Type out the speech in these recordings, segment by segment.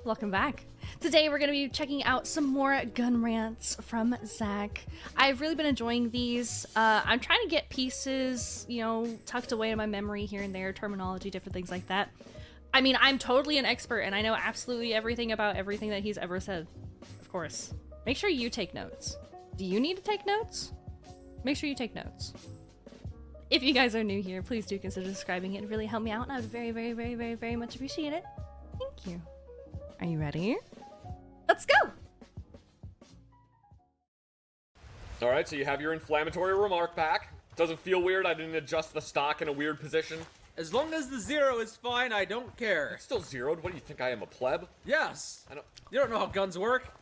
Welcome back. Today we're going to be checking out some more gun rants from Zach. I've really been enjoying these. I'm trying to get pieces, you know, tucked away in my memory here and there, terminology, different things like that. I mean, I'm totally an expert and I know absolutely everything about everything that he's ever said. Of course. Make sure you take notes. Do you need to take notes? Make sure you take notes. If you guys are new here, please do consider subscribing. It'd really help me out and I would very much appreciate it. Thank you. Are you ready? Let's go! Alright, so you have your inflammatory remark back. Doesn't feel weird, I didn't adjust the stock in a weird position. As long as the zero is fine, I don't care. It's still zeroed, what do you think, I am a pleb? Yes. You don't know how guns work?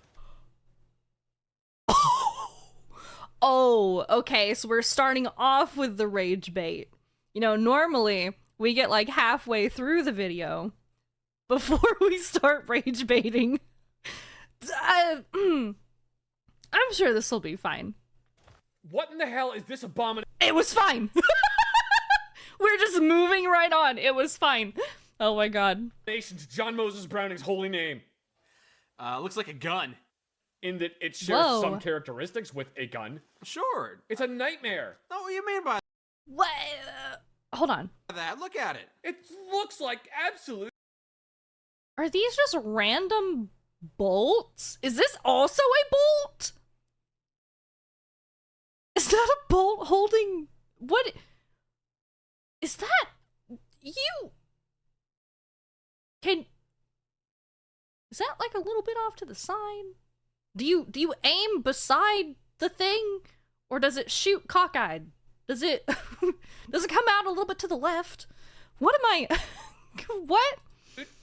Oh, okay, so we're starting off with the rage bait. You know, normally we get like halfway through the video before we start rage baiting. I'm sure this will be fine. What in the hell is this abomination? It was fine. We're just moving right on. It was fine. Oh my god. To John Moses Browning's holy name. Looks like a gun. In that it shares Whoa. some characteristics with a gun. Sure. It's a nightmare. Know what you mean by What? Hold on. that? Look at it. It looks like absolute. Are these just random bolts? Is this also a bolt? Is that a bolt holding... What? Is that... You... Can... Is that like a little bit off to the side? Do you aim beside the thing? Or does it shoot cockeyed? Does it... does it come out a little bit to the left? What am I... What?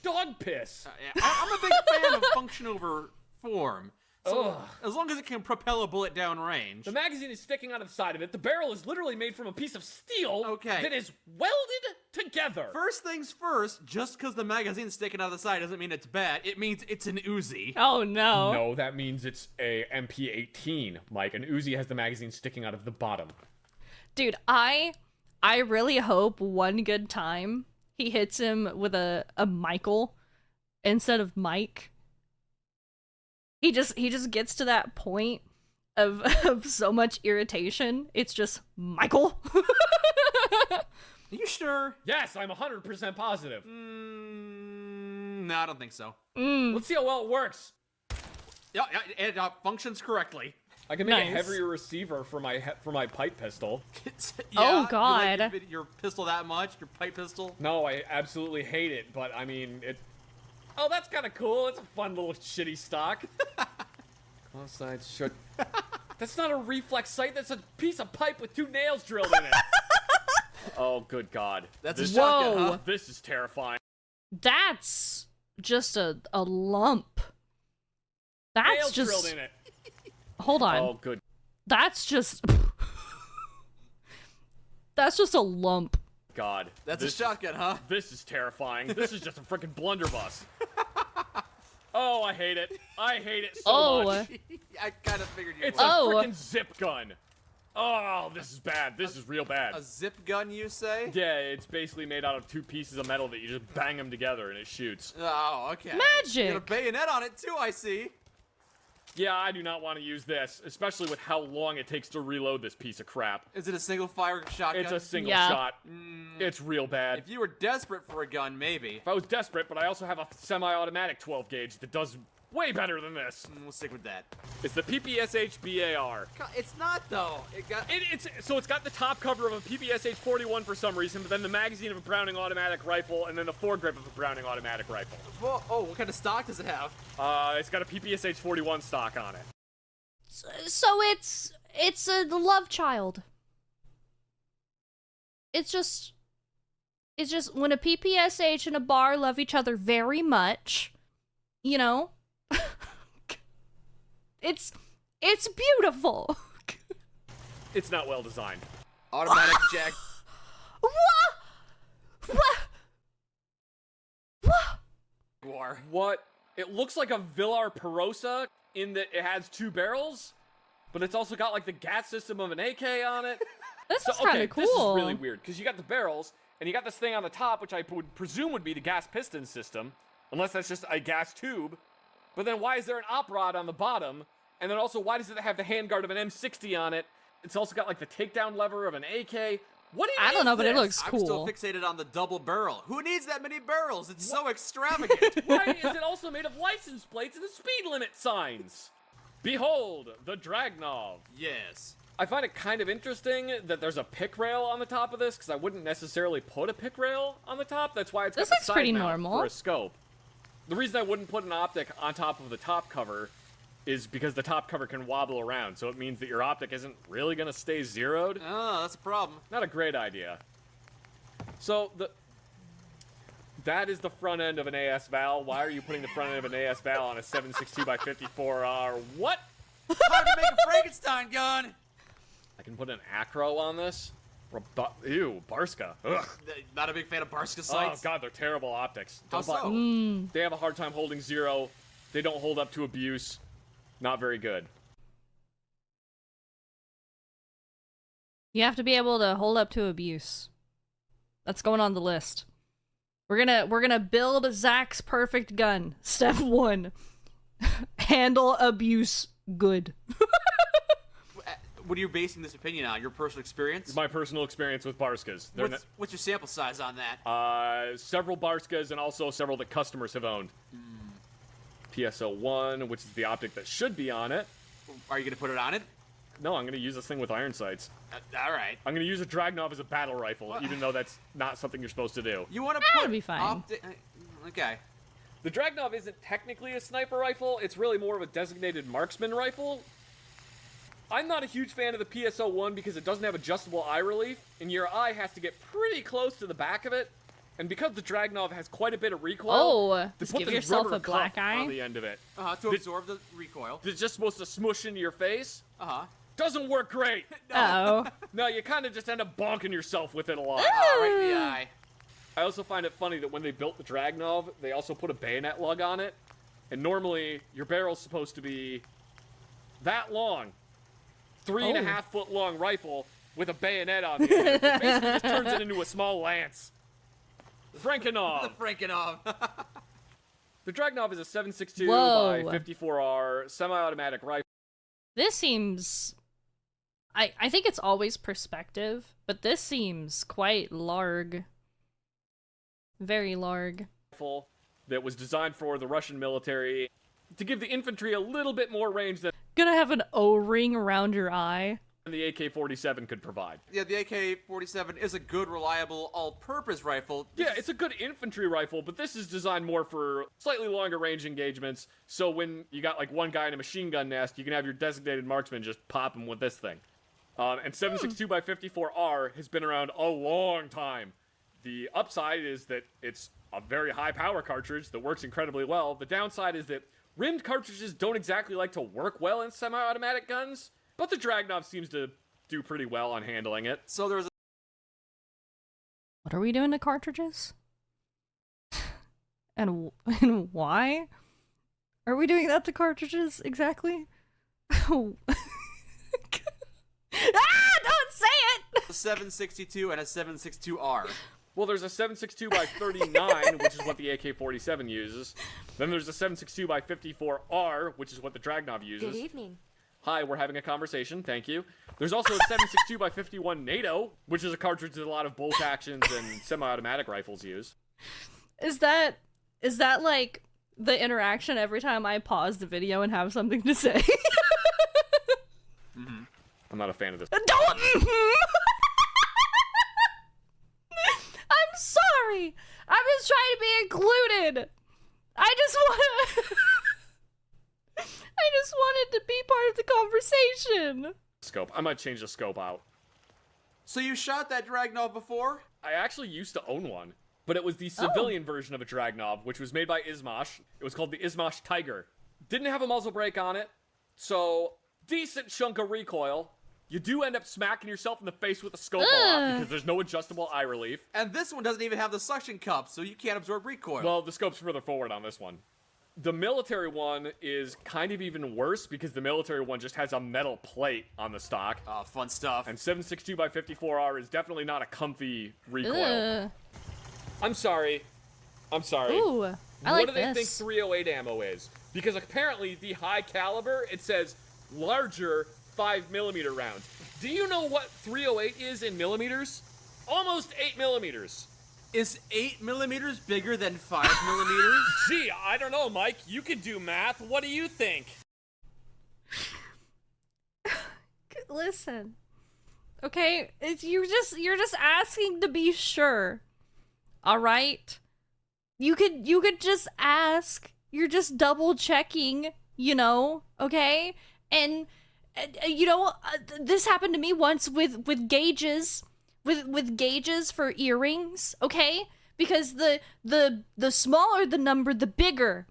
Dog piss. Yeah, I'm a big fan of function over form. So, Ugh. as long as it can propel a bullet down range. The magazine is sticking out of the side of it. The barrel is literally made from a piece of steel Okay. that is welded together. First things first, just because the magazine's sticking out of the side doesn't mean it's bad. It means it's an Uzi. Oh no. No, that means it's a MP18, Mike. An Uzi has the magazine sticking out of the bottom. Dude, I really hope one good time he hits him with a Michael instead of Mike. He just gets to that point of so much irritation. It's just Michael. Are you sure? Yes, I'm 100% positive. No, I don't think so. Let's see how well it works. Yeah, it functions correctly. I can make Nice. a heavier receiver for my pipe pistol. Oh, You God. like your pistol that much? Your pipe pistol? No, I absolutely hate it, but I mean, it... Oh, that's kind of cool. It's a fun little shitty stock. Close side should... That's not a reflex sight. That's a piece of pipe with 2 nails drilled in it. Oh, good God. That's this, a shotgun, Whoa. huh? This is terrifying. That's just a lump. That's Nails just... drilled in it. Hold on. Oh, good. That's just... That's just a lump. God. That's this a shotgun, huh? This is terrifying. This is just a freaking blunderbuss. Oh, I hate it. I hate it so much. I kind of figured you It's would. a Oh. freaking zip gun. Oh, this is bad. This is real bad. A zip gun, you say? Yeah, it's basically made out of 2 pieces of metal that you just bang them together and it shoots. Oh, okay. Magic. You got a bayonet on it too, I see. Yeah, I do not want to use this, especially with how long it takes to reload this piece of crap. Is it a single fire shotgun? It's a single Yeah. shot. It's real bad. If you were desperate for a gun, maybe. If I was desperate, but I also have a semi-automatic 12 gauge that does way better than this. We'll stick with that. It's the PPSH BAR. It's not though. It got. It's got the top cover of a PPSH 41 for some reason, but then the magazine of a Browning automatic rifle, and then the foregrip of a Browning automatic rifle. Well, oh, what kind of stock does it have? It's got a PPSH 41 stock on it. So it's a love child. It's just when a PPSH and a bar love each other very much, you know, it's beautiful. It's not well designed. Automatic jack. War. What? It looks like a Villar Perosa in that it has 2 barrels, but it's also got like the gas system of an AK on it. This is okay, kind of cool. This is really weird because you got the barrels and you got this thing on the top, which I would presume would be the gas piston system, Unless that's just a gas tube. But then why is there an op rod on the bottom? And then also, why does it have the handguard of an M60 on it? It's also got like the takedown lever of an AK. What do you I don't know, but it looks cool. I'm still fixated on the double barrel. Who needs that many barrels? It's so extravagant. Why is it also made of license plates and the speed limit signs? Behold, the Dragnov. Yes. I find it kind of interesting that there's a pick rail on the top of this, because I wouldn't necessarily put a pick rail on the top. That's why it's got This the looks side pretty mount normal. for a scope. The reason I wouldn't put an optic on top of the top cover is because the top cover can wobble around, so it means that your optic isn't really going to stay zeroed. Oh, that's a problem. Not a great idea. So, that is the front end of an AS Val. Why are you putting the front end of an AS Val on a 7.62x54R? What? Hard to make a Frankenstein gun. I can put an acro on this? Ew, Barska. Ugh. Not a big fan of Barska Oh, sights. God, they're terrible optics. How so? They have a hard time holding zero. They don't hold up to abuse. Not very good. You have to be able to hold up to abuse. That's going on the list. We're gonna build Zach's perfect gun. Step 1. Handle abuse good. What are you basing this opinion on? Your personal experience? My personal experience with Barskas. What's your sample size on that? Several Barskas and also several that customers have owned. PSO1, which is the optic that should be on it. Are you going to put it on it? No, I'm going to use this thing with iron sights. All right. I'm going to use a Dragnov as a battle rifle, even though that's not something you're supposed to do. You want to That'd put be fine. Okay. The Dragnov isn't technically a sniper rifle. It's really more of a designated marksman rifle. I'm not a huge fan of the PSO1 because it doesn't have adjustable eye relief, and your eye has to get pretty close to the back of it. And because the Dragnov has quite a bit of recoil, Oh, they just put give this yourself rubber a black cup eye? on the end of it. To absorb the recoil. It's just supposed to smush into your face. Doesn't work great. Uh-oh. No, you kind of just end up bonking yourself with it a lot. Right in the eye. I also find it funny that when they built the Dragnov, they also put a bayonet lug on it. And normally, your barrel's supposed to be that long. 3.5 foot long rifle with a bayonet on the end. It basically just turns it into a small lance. Frankenov. The Frankenov. The Dragnov is a 7.62 Whoa. by 54R semi-automatic rifle. This seems... I think it's always perspective, but this seems quite larg. Very larg. That was designed for the Russian military to give the infantry a little bit more range than Gonna have an O-ring around your eye. the AK-47 could provide. Yeah, the AK-47 is a good, reliable, all-purpose rifle. Yeah, it's a good infantry rifle, but this is designed more for slightly longer range engagements, so when you got like one guy in a machine gun nest, you can have your designated marksman just pop him with this thing. And 7.62 by 54R has been around a long time. The upside is that it's a very high power cartridge that works incredibly well. The downside is that rimmed cartridges don't exactly like to work well in semi-automatic guns, but the Dragnov seems to do pretty well on handling it. So there's What are we doing to cartridges? and why? Are we doing that to cartridges exactly? Don't say it! a 7.62 and a 7.62R. Well, there's a 7.62 by 39, which is what the AK-47 uses. Then there's a 7.62 by 54R, which is what the Dragnov uses. Good evening. Hi, we're having a conversation. Thank you. There's also a 7.62 by 51 NATO, which is a cartridge that a lot of bolt actions and semi-automatic rifles use. Is that like the interaction every time I pause the video and have something to say? I'm not a fan of this. Don't. I'm sorry. I'm just trying to be included. I just wanted to be part of the conversation. Scope. I might change the scope out. So you shot that Dragnov before? I actually used to own one, but it was the civilian version of a Dragnov, which was made by Izmash. It was called the Izmash Tiger. Didn't have a muzzle brake on it, so decent chunk of recoil. You do end up smacking yourself in the face with a scope a lot because there's no adjustable eye relief. And this one doesn't even have the suction cup, so you can't absorb recoil. Well, the scope's further forward on this one. The military one is kind of even worse because the military one just has a metal plate on the stock. Oh, fun stuff. And 7.62 by 54R is definitely not a comfy recoil. Ugh. I'm sorry. Ooh. I what like do they think this. 308 ammo is? Because apparently the high caliber, it says larger 5mm rounds. Do you know what 308 is in millimeters? Almost 8mm. Is 8mm bigger than 5mm? Gee, I don't know, Mike. You can do math. What do you think? Listen. Okay, you're just asking to be sure. All right? You could just ask. You're just double checking, you know, okay? And you know, this happened to me once with gauges, with gauges for earrings, okay? Because the smaller the number, the bigger,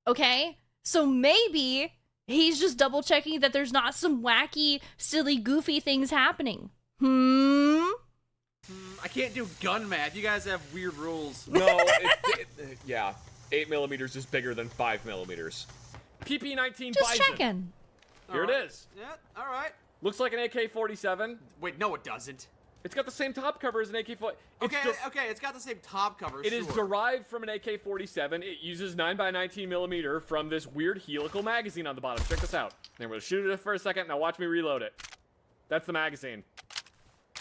okay? So maybe he's just double checking that there's not some wacky, silly, goofy things happening. I can't do gun math. You guys have weird rules. No, yeah. 8mm is bigger than 5mm. PP-19 Just Bison. checking. Here it is. Yeah, all right. Looks like an AK-47. Wait, no, it doesn't. It's got the same top cover as an AK-47. Okay, it's got the same top cover. It is derived from an AK-47. It uses 9x19mm from this weird helical magazine on the bottom. Check this out. I'm gonna shoot it for a second. Now watch me reload it. That's the magazine.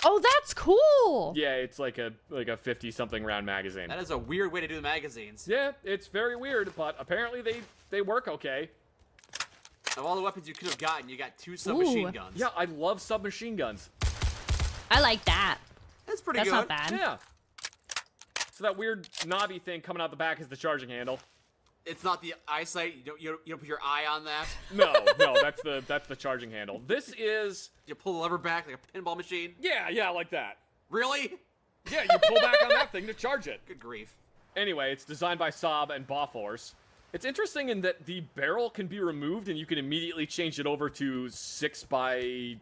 Oh, that's cool. Yeah, it's like a 50-something round magazine. That is a weird way to do the magazines. Yeah, it's very weird, but apparently they work okay. Of all the weapons you could have gotten, you got 2 submachine Ooh. guns. Yeah, I love submachine guns. I like that. That's pretty That's good. not bad. Yeah. So that weird knobby thing coming out the back is the charging handle. It's not the eyesight. You don't put your eye on that. No, that's the charging handle. This is You pull the lever back like a pinball machine. yeah, like that. Really? Yeah, you pull back on that thing to charge it. Good grief. Anyway, it's designed by Saab and Bofors. It's interesting in that the barrel can be removed and you can immediately change it over to a 6mm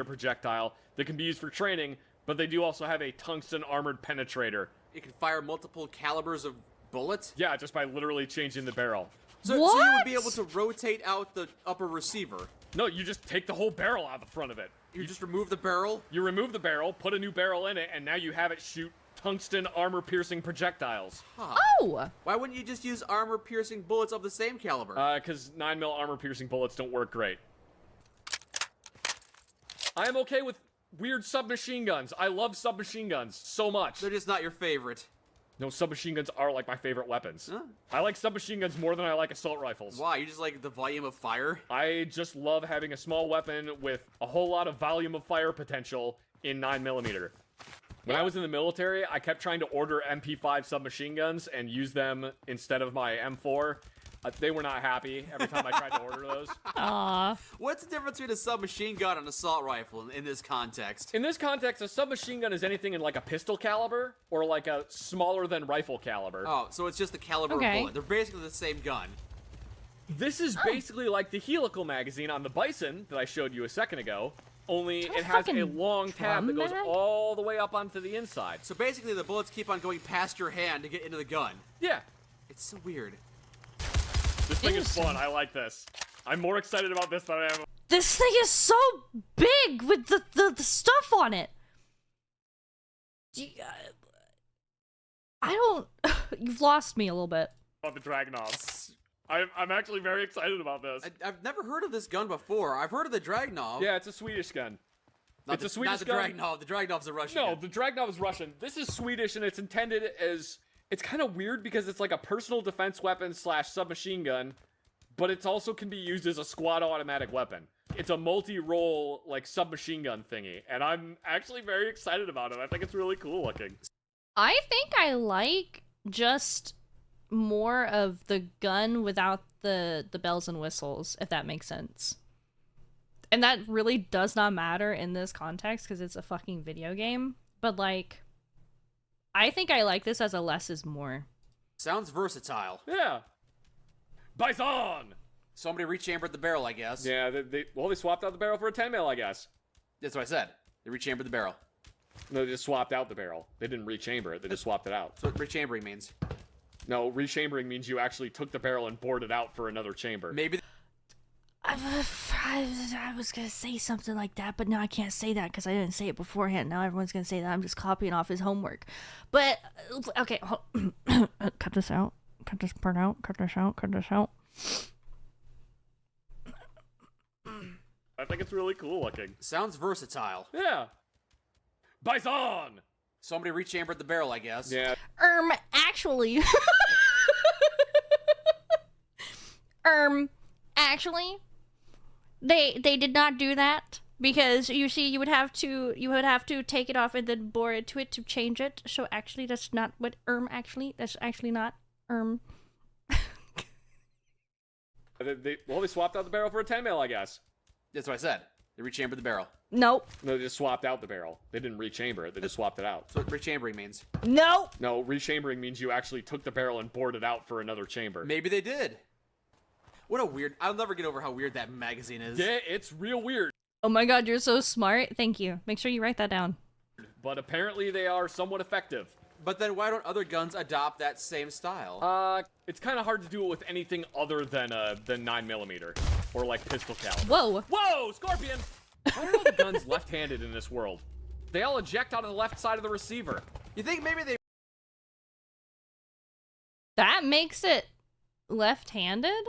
projectile that can be used for training, but they do also have a tungsten armored penetrator. It can fire multiple calibers of bullets. Yeah, just by literally changing the barrel. So you would What? be able to rotate out the upper receiver. No, you just take the whole barrel out the front of it. You just remove the barrel. You remove the barrel, put a new barrel in it, and now you have it shoot tungsten armor-piercing projectiles. Huh. Oh. Why wouldn't you just use armor-piercing bullets of the same caliber? Because 9mm armor-piercing bullets don't work great. I am okay with weird submachine guns. I love submachine guns so much. They're just not your favorite. No, submachine guns are like my favorite weapons. Huh? I like submachine guns more than I like assault rifles. Why? You just like the volume of fire? I just love having a small weapon with a whole lot of volume of fire potential in 9mm. When I was in the military, I kept trying to order MP5 submachine guns and use them instead of my M4. They were not happy every time I tried to order those. Aw. What's the difference between a submachine gun and an assault rifle in this context? In this context, a submachine gun is anything in like a pistol caliber or like a smaller than rifle caliber. Oh, so it's just the caliber of Okay. bullet. They're basically the same gun. This is basically like the helical magazine on the Bison that I showed you a second ago, only it has a fucking long tab that goes drum mag? all the way up onto the inside. So basically the bullets keep on going past your hand to get into the gun. Yeah, It's so weird. this thing is Interesting. fun. I like this. I'm more excited about this than I am. This thing is so big with the stuff on it. I don't. You've lost me a little bit. About the Dragunov. I'm actually very excited about this. I've never heard of this gun before. I've heard of the Dragunov. Yeah, it's a Swedish gun. Not it's a Swedish not the gun. Dragunov. The Dragunov's a Russian No, gun. the Dragunov is Russian. This is Swedish, and it's intended as... It's kind of weird because it's like a personal defense weapon / submachine gun, but it also can be used as a squad automatic weapon. It's a multi-role, like, submachine gun thingy, and I'm actually very excited about it. I think it's really cool looking. I think I like just more of the gun without the bells and whistles, if that makes sense. And that really does not matter in this context because it's a fucking video game. But like, I think I like this as a less is more. Sounds versatile. Yeah. Bison! Somebody rechambered the barrel, I guess. Yeah, they swapped out the barrel for a 10 mil, I guess. That's what I said. They rechambered the barrel. No, they just swapped out the barrel. They didn't rechamber it. They just swapped it out. That's what rechambering means. No, rechambering means you actually took the barrel and bored it out for another chamber. Maybe. I was gonna say something like that, but now I can't say that because I didn't say it beforehand. Now everyone's gonna say that I'm just copying off his homework. But okay, cut this out. Cut this part out. Cut this out. Cut this out. I think it's really cool looking. Sounds versatile. Yeah. Bison! Somebody rechambered the barrel, I guess. Yeah. Actually. Actually, they did not do that because you see, you would have to take it off and then bore into it to change it. So actually, that's not what that's actually not They swapped out the barrel for a 10 mil, I guess. That's what I said. They rechambered the barrel. Nope. No, they just swapped out the barrel. They didn't rechamber it. They just swapped it out. That's what rechambering means. Nope. No, rechambering means you actually took the barrel and bored it out for another chamber. Maybe they did. What a weird... I'll never get over how weird that magazine is. Yeah, it's real weird. Oh my god, you're so smart. Thank you. Make sure you write that down. But apparently they are somewhat effective. But then why don't other guns adopt that same style? It's kind of hard to do it with anything other than 9mm or like pistol caliber. Whoa. Whoa, Scorpion! Why are all the guns left-handed in this world? They all eject out of the left side of the receiver. You think maybe they... That makes it left-handed?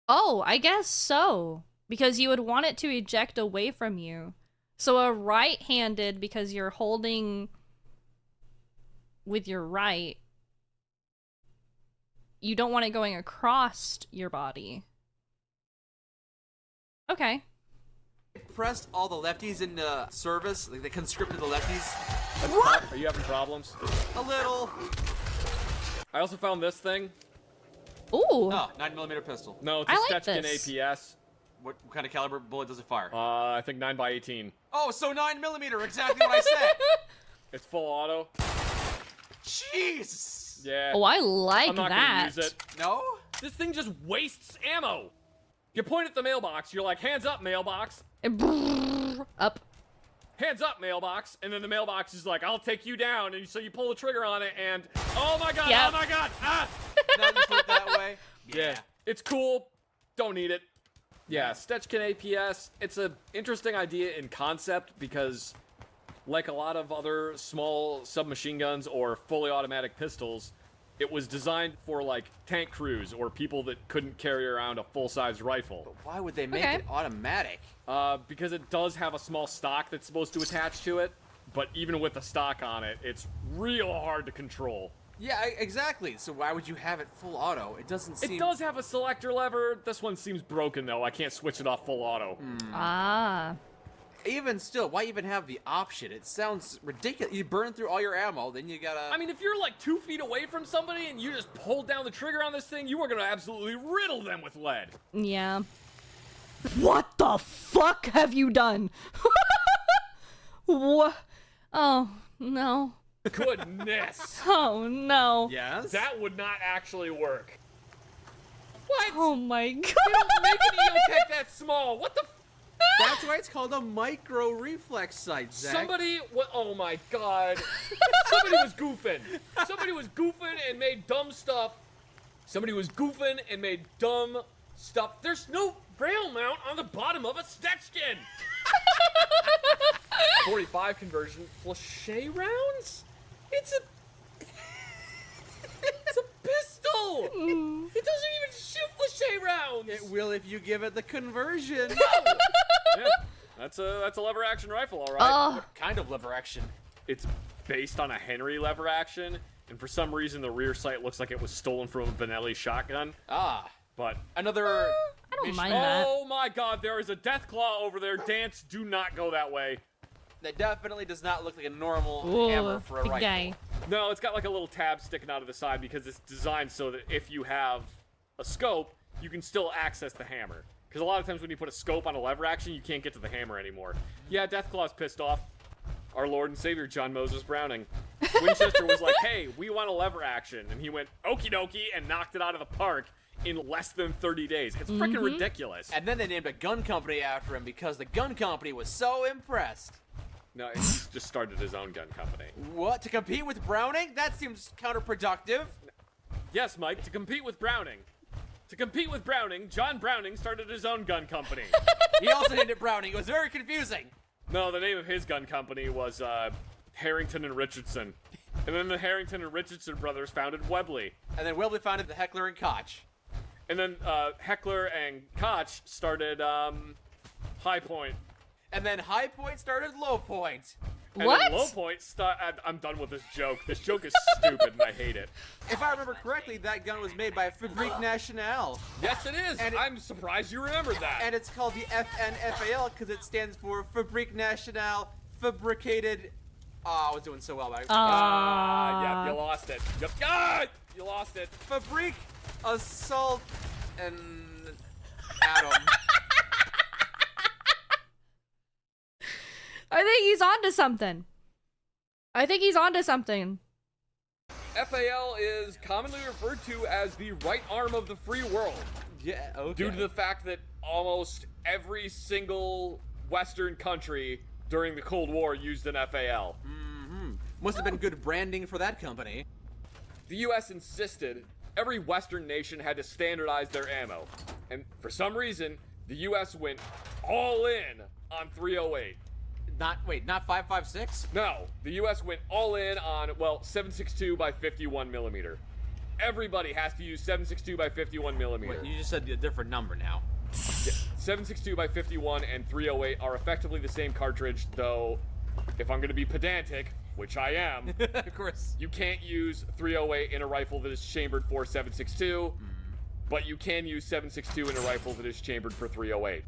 Oh, I guess so. Because you would want it to eject away from you. So a right-handed, because you're holding with your right, you don't want it going across your body. Okay. pressed all the lefties into service? Like they conscripted the lefties? What? Are you having problems? A little. I also found this thing. Ooh. Oh, 9mm pistol. No, it's a I like Stechkin this. APS. What kind of caliber bullet does it fire? I think 9x18. Oh, so 9mm, exactly what I said. It's full auto. Jeez. Yeah. Oh, I like I'm not that. gonna use it. No? This thing just wastes ammo. You point at the mailbox, you're like, hands up, mailbox. Up. Hands up, mailbox. And then the mailbox is like, I'll take you down. And so you pull the trigger on it and, oh my god, Yep. oh my god, ah! Now you put it that way? Yeah. It's cool. Don't need it. Yeah, Stechkin APS, it's an interesting idea in concept because like a lot of other small submachine guns or fully automatic pistols, it was designed for like tank crews or people that couldn't carry around a full-size rifle. But why would they make Okay. it automatic? Because it does have a small stock that's supposed to attach to it, but even with the stock on it, it's real hard to control. Yeah, exactly. So why would you have it full auto? It doesn't seem... It does have a selector lever. This one seems broken though. I can't switch it off full auto. Ah. Even still, why even have the option? It sounds ridiculous. You burn through all your ammo, then you gotta... I mean, if you're like 2 feet away from somebody and you just pull down the trigger on this thing, you are gonna absolutely riddle them with lead. Yeah. What the fuck have you done? What? Oh, no. Goodness. Oh, no. Yes? That would not actually work. What? Oh my god. They don't make an EOTech that small. What the? That's why it's called a micro reflex sight, Zach. Somebody, what? Oh my god. Somebody was goofing. Somebody was goofing and made dumb stuff. Somebody was goofing and made dumb stuff. There's no rail mount on the bottom of a Stechkin. 45 conversion flèche rounds? It's a pistol. It doesn't even shoot flèche rounds. It will if you give it the conversion. Yeah, that's a lever action rifle, all right. Oh. What kind of lever action? It's based on a Henry lever action, and for some reason the rear sight looks like it was stolen from a Benelli shotgun. Ah, But another... I don't mind that. oh my god, there is a death claw over there. Dance, do not go that way. That definitely does not look like a normal Ooh, hammer for a big rifle. guy. No, it's got like a little tab sticking out of the side because it's designed so that if you have a scope, you can still access the hammer. Because a lot of times when you put a scope on a lever action, you can't get to the hammer anymore. Yeah, Deathclaw's pissed off. Our Lord and Savior, John Moses Browning. Winchester was like, hey, we want a lever action. And he went, okie dokie, and knocked it out of the park in less than 30 days. It's freaking ridiculous. And then they named a gun company after him because the gun company was so impressed. No, he just started his own gun company. What? To compete with Browning? That seems counterproductive. Yes, Mike, to compete with Browning. To compete with Browning, John Browning started his own gun company. He also named it Browning. It was very confusing. No, the name of his gun company was Harrington and Richardson. And then the Harrington and Richardson brothers founded Webley. And then Webley founded the Heckler and Koch. And then Heckler and Koch started High Point. And then High Point started Low Point. And What? then Low Point I'm done with this joke. This joke is stupid and I hate it. If I remember correctly, that gun was made by Fabrique Nationale. Yes, it is. And I'm surprised you remembered that. And it's called the FNFAL because it stands for Fabrique Nationale Fabricated. Oh, I was doing so well, Mike. Yeah, you lost it. Yep. Ah, you lost it. Fabrique Assault and Atom. I think he's onto something. I think he's onto something. FAL is commonly referred to as the right arm of the free world. Yeah, okay. Due to the fact that almost every single Western country during the Cold War used an FAL. Must have been good branding for that company. The US insisted every Western nation had to standardize their ammo. And for some reason, the US went all in on 308. Not 5.56? No, the US went all in on, well, 7.62 by 51 millimeter. Everybody has to use 7.62 by 51 millimeter. Wait, you just said a different number now. Yeah, 7.62 by 51 and 308 are effectively the same cartridge, though, if I'm going to be pedantic, which I am, Of course. you can't use 308 in a rifle that is chambered for 7.62, but you can use 7.62 in a rifle that is chambered for 308.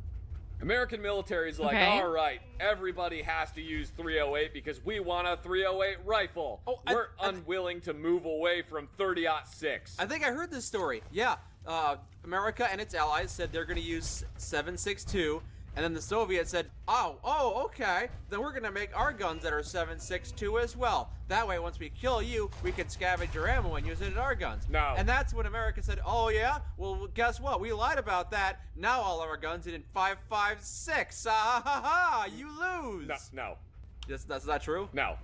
American military is like, Okay. all right, everybody has to use 308 because we want a 308 rifle. Oh, We're unwilling to move away from 30-06. I think I heard this story. Yeah, America and its allies said they're going to use 7.62, and then the Soviets said, oh, okay, then we're going to make our guns that are 7.62 as well. That way, once we kill you, we can scavenge your ammo and use it in our guns. No. And that's when America said, oh yeah? Well, guess what? We lied about that. Now all of our guns are in 5.56. Ah ha ha! You lose. No. That's not true? No.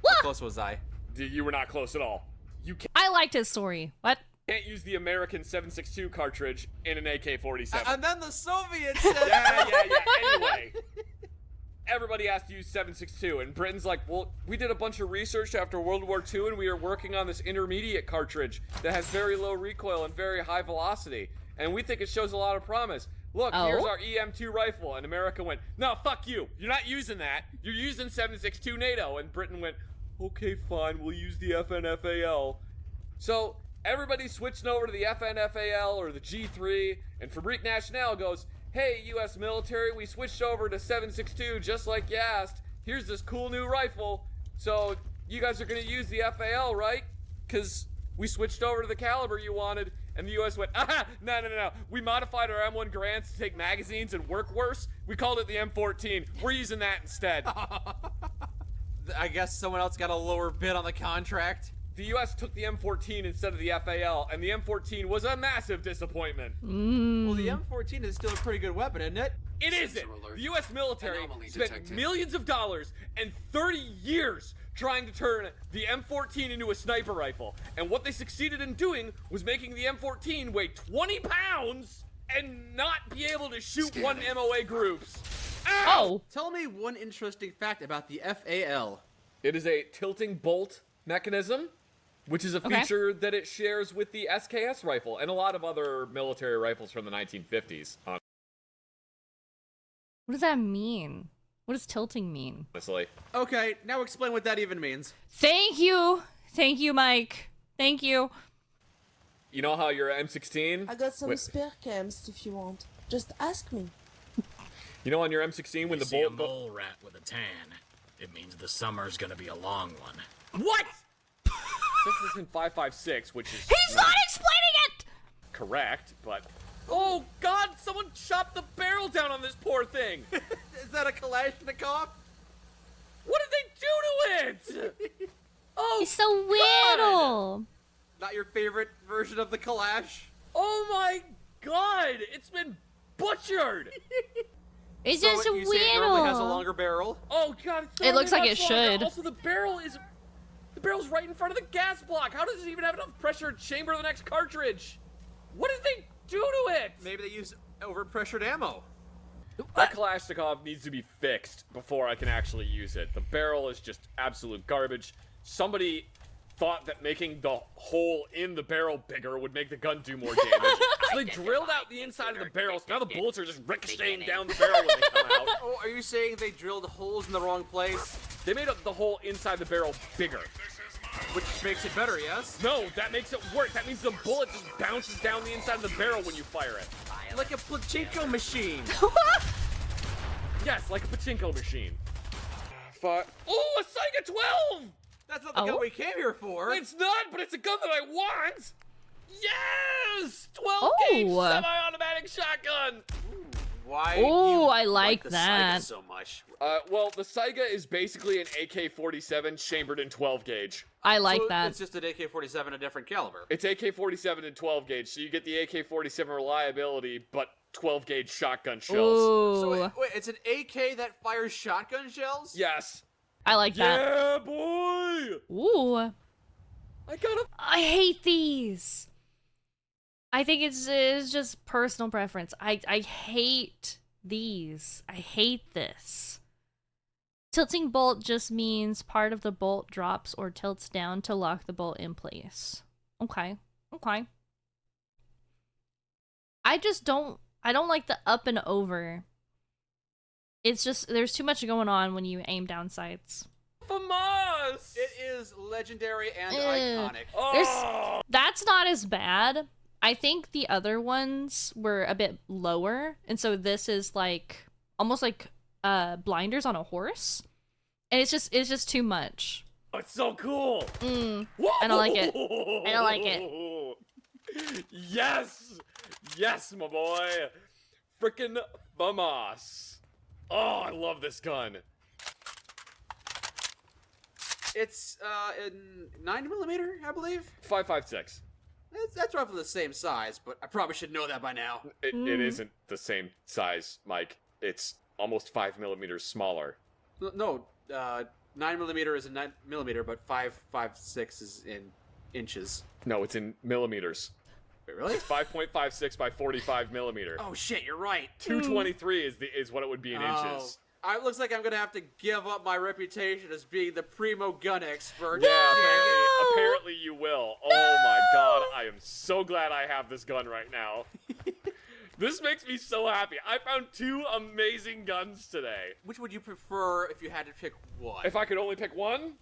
How close was I? You were not close at all. You I liked his story. What? can't use the American 7.62 cartridge in an AK-47. And then the Soviets said, Yeah. Anyway, everybody has to use 7.62, and Britain's like, well, we did a bunch of research after World War II, and we are working on this intermediate cartridge that has very low recoil and very high velocity, and we think it shows a lot of promise. Look, here's our EM2 rifle. And America went, no, fuck you. You're not using that. You're using 7.62 NATO. And Britain went, okay, fine, we'll use the FNFAL. So everybody switched over to the FNFAL or the G3, and Fabrique Nationale goes, hey, U.S. military, we switched over to 7.62 just like you asked. Here's this cool new rifle. So you guys are going to use the FAL, right? Because we switched over to the caliber you wanted. And the U.S. went, no. We modified our M1 Grants to take magazines and work worse. We called it the M14. We're using that instead. I guess someone else got a lower bid on the contract. The U.S. took the M14 instead of the FAL, and the M14 was a massive disappointment. Well, the M14 is still a pretty good weapon, isn't it? It isn't. The U.S. military spent millions of dollars and 30 years trying to turn the M14 into a sniper rifle. And what they succeeded in doing was making the M14 weigh 20 pounds and not be able to shoot one MOA groups. Ow! Oh. Tell me one interesting fact about the FAL. It is a tilting bolt mechanism, which is a feature that it shares with the SKS rifle and a lot of other military rifles from the 1950s, What does that mean? What does tilting mean? honestly. Okay, now explain what that even means. Thank you. Thank you, Mike. Thank you. You know how your M16... I got some Wait. spare cams if you want. Just ask me. You know on your M16 when the See a bolt... mole rat with a tan. It means the summer's gonna be a long one. What? This is in 5.56, which is He's not explaining it! correct, but... Oh, God! Someone chopped the barrel down on this poor thing! Is that a Kalashnikov? What did they do to it? Oh, It's so God! little. Not your favorite version of the Kalash? Oh my God! It's been butchered! It's So just you say it normally has a little. longer barrel? Oh God! It's It looks totally like it much longer. should. Also, the barrel's right in front of the gas block. How does it even have enough pressure to chamber the next cartridge? What did they do to it? Maybe they use overpressured ammo. That Kalashnikov needs to be fixed before I can actually use it. The barrel is just absolute garbage. Somebody thought that making the hole in the barrel bigger would make the gun do more damage. So they drilled out the inside of the barrel, so now the bullets are just ricocheting down the barrel when they come out. Oh, are you saying they drilled holes in the wrong place? They made the hole inside the barrel bigger. Which makes it better, yes? No, that makes it worse. That means the bullet just bounces down the inside of the barrel when you fire it. Like a pachinko machine. Yes, like a pachinko machine. Oh, a Saiga 12! That's not the gun we came here for. It's not, but it's a gun that I want! Yes! 12 gauge semi-automatic shotgun! Why? Oh, I like like the that. Saiga so much. Well, the Saiga is basically an AK-47 chambered in 12 gauge. I like So that. It's just an AK-47, a different caliber. It's AK-47 and 12 gauge, so you get the AK-47 reliability, but 12 gauge shotgun shells. Ooh, So wait, it's an AK that fires shotgun shells? Yes. I like that. Yeah, boy! Ooh, I got a... I hate these. I think it's just personal preference. I hate these. I hate this. Tilting bolt just means part of the bolt drops or tilts down to lock the bolt in place. Okay. Okay. I don't like the up and over. It's just, there's too much going on when you aim down sights. FAMAS! It is legendary and iconic. Oh! That's not as bad. I think the other ones were a bit lower, and so this is like almost like blinders on a horse, and it's just too much. Oh, it's so cool! I Whoa! don't like it. I don't like it. Yes! Yes, my boy! Frickin' FAMAS! Oh, I love this gun. It's in 9mm, I believe. 5.56. That's roughly the same size, but I probably should know that by now. It isn't the same size, Mike. It's almost 5mm smaller. No, 9mm is in 9mm, but 5.56 is in inches. No, it's in millimeters. Wait, really? 5.56 by 45 millimeter. Oh shit, you're right. 223 is what it would be in inches. It looks like I'm gonna have to give up my reputation as being the primo gun expert. Yeah, apparently you will. Oh my god, I am so glad I have this gun right now. This makes me so happy. I found 2 amazing guns today. Which would you prefer if you had to pick one? If I could only pick one,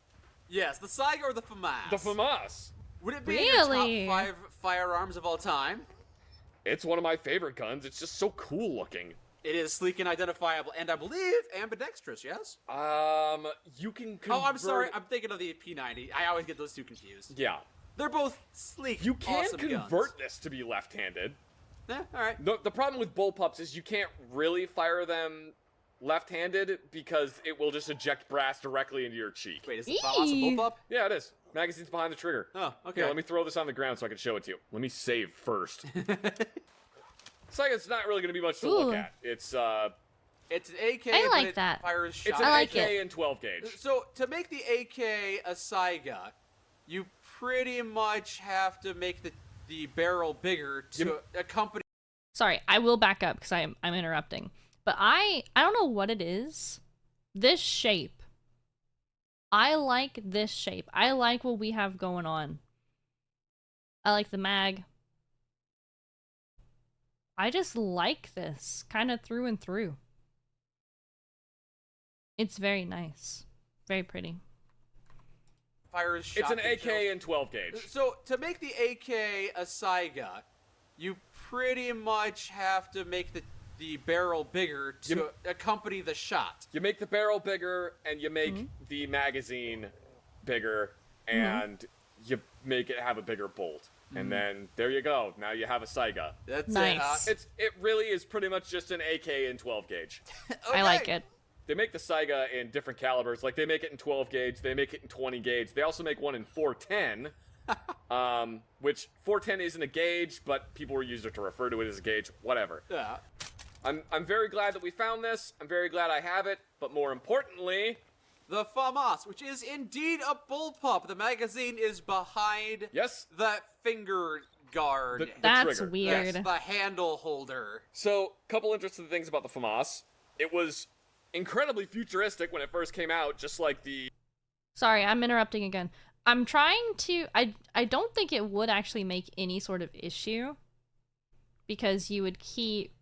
Yes, the Saiga or the FAMAS? the FAMAS. Would it be Really? in your top 5 firearms of all time? It's one of my favorite guns. It's just so cool looking. It is sleek and identifiable, and I believe ambidextrous, yes? You can convert... Oh, I'm sorry, I'm thinking of the P90. I always get those two confused. Yeah. They're both sleek, You can awesome convert guns. this to be left-handed. Alright. The problem with bullpups is you can't really fire them left-handed because it will just eject brass directly into your cheek. Wait, is the FAMAS a bullpup? Yeah, it is. Magazine's behind the trigger. Oh, okay. Here, let me throw this on the ground so I can show it to you. Let me save first. Saiga's not really going to be much to look at. It's an AK, I but like it that. fires It's shots. an I like AK it. and 12 gauge. So, to make the AK a Saiga, you pretty much have to make the barrel bigger to accompany... Sorry, I will back up because I'm interrupting. But I don't know what it is. This shape. I like this shape. I like what we have going on. I like the mag. I just like this kind of through and through. It's very nice. Very pretty. Fires It's an shotgun AK shells. and 12 gauge. So, to make the AK a Saiga, you pretty much have to make the barrel bigger to accompany the shot. You make the barrel bigger, and you make the magazine bigger, and you make it have a bigger bolt. And then, there you go. Now you have a Saiga. That's Nice. it. It really is pretty much just an AK and 12 gauge. I like it. They make the Saiga in different calibers. Like, they make it in 12 gauge, they make it in 20 gauge. They also make one in 410, which 410 isn't a gauge, but people were using it to refer to it as a gauge. Whatever. Yeah. I'm very glad that we found this. I'm very glad I have it. But more importantly... The FAMAS, which is indeed a bullpup. The magazine is behind that finger guard. That's trigger. weird. Yes, the handle holder. So, couple interesting things about the FAMAS. It was incredibly futuristic when it first came out, just like the... Sorry, I'm interrupting again. I'm trying to. I don't think it would actually make any sort of issue because you would keep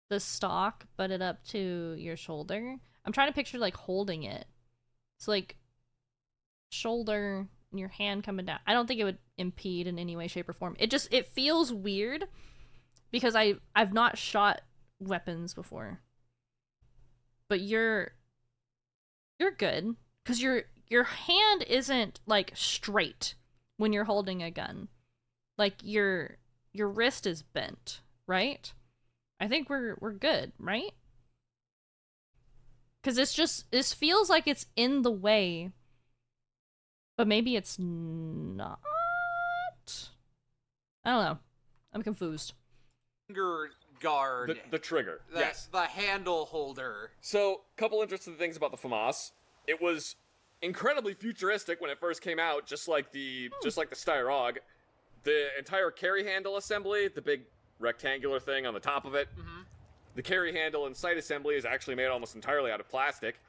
the stock butted up to your shoulder. I'm trying to picture like holding it. It's like shoulder and your hand coming down. I don't think it would impede in any way, shape, or form. It feels weird because I've not shot weapons before. But you're good because your hand isn't like straight when you're holding a gun. Like your wrist is bent, right? I think we're good, right? Because this feels like it's in the way, but maybe it's not. I don't know. I'm confused. Finger guard. The trigger. Yes. The handle holder. So, couple interesting things about the FAMAS. It was incredibly futuristic when it first came out, just like the Styrog. The entire carry handle assembly, the big rectangular thing on the top of it. Mm-hmm. The carry handle and sight assembly is actually made almost entirely out of plastic.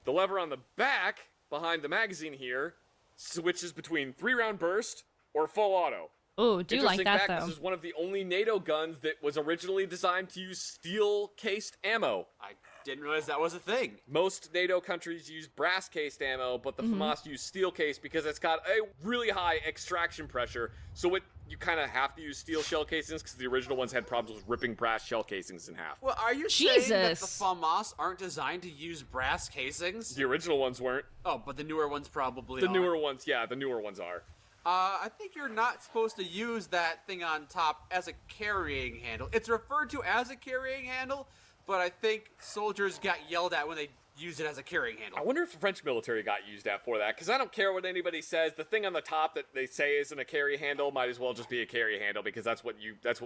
The lever on the back, behind the magazine here, switches between 3-round burst or full auto. Oh, do you like that, fact, though? This is one of the only NATO guns that was originally designed to use steel-cased ammo. I didn't realize that was a thing. Most NATO countries use brass-cased ammo, but the FAMAS use steel-cased because it's got a really high extraction pressure, so you kind of have to use steel shell casings because the original ones had problems with ripping brass shell casings in half. Well, are you saying that the FAMAS aren't designed to use brass casings? The original ones weren't. Oh, but the newer ones probably The are. newer ones, yeah, the newer ones are. I think you're not supposed to use that thing on top as a carrying handle. It's referred to as a carrying handle, but I think soldiers got yelled at when they used it as a carrying handle. I wonder if the French military got used at for that, because I don't care what anybody says. The thing on the top that they say isn't a carry handle might as well just be a carry handle, because that's what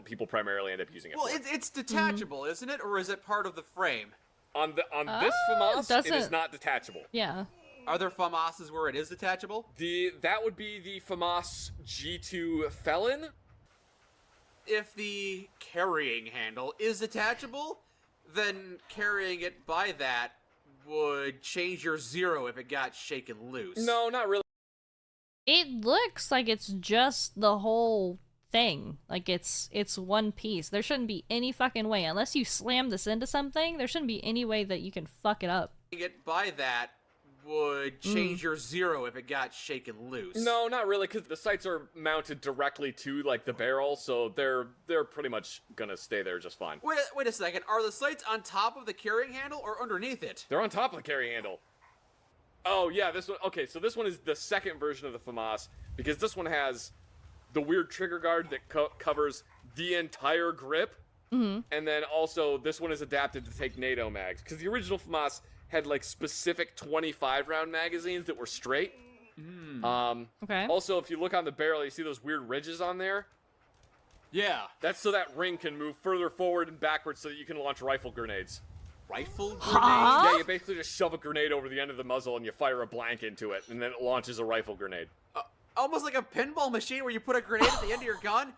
people primarily end up using it for. Well, it's detachable, isn't it? Or is it part of the frame? On this FAMAS, it is not detachable. Yeah. Are there FAMASs where it is detachable? That would be the FAMAS G2 Felon. If the carrying handle is detachable, then carrying it by that would change your zero if it got shaken loose. No, not really. It looks like it's just the whole thing. Like it's one piece. There shouldn't be any fucking way. Unless you slam this into something, there shouldn't be any way that you can fuck it up. It by that would change your zero if it got shaken loose. No, not really, because the sights are mounted directly to like the barrel, so they're pretty much gonna stay there just fine. Wait a second. Are the sights on top of the carrying handle or underneath it? They're on top of the carry handle. Oh yeah, this one. Okay, so this one is the second version of the FAMAS, because this one has the weird trigger guard that covers the entire grip, and then also this one is adapted to take NATO mags, because the original FAMAS had like specific 25-round magazines that were straight. Okay. Also, if you look on the barrel, you see those weird ridges on there? Yeah. That's so that ring can move further forward and backwards so that you can launch rifle grenades. Rifle grenade? Huh? Yeah, you basically just shove a grenade over the end of the muzzle and you fire a blank into it, and then it launches a rifle grenade. Almost like a pinball machine where you put a grenade at the end of your gun?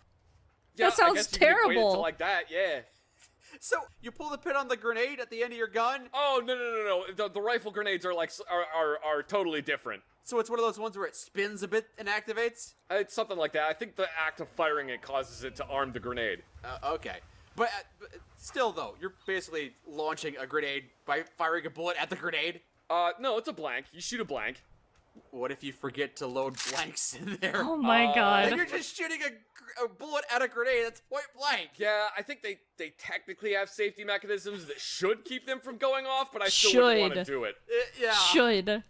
Yeah, That sounds I guess you can equate it terrible. to like that, yeah. So, you pull the pin on the grenade at the end of your gun? Oh, no. The rifle grenades are like are totally different. So it's one of those ones where it spins a bit and activates? It's something like that. I think the act of firing it causes it to arm the grenade. Okay. But still, though, you're basically launching a grenade by firing a bullet at the grenade? No, it's a blank. You shoot a blank. What if you forget to load blanks in there? Oh my god. Then you're just shooting a bullet at a grenade that's point blank. Yeah, I think they technically have safety mechanisms that should keep them from going off, but I still wouldn't want to do it. Yeah. Should.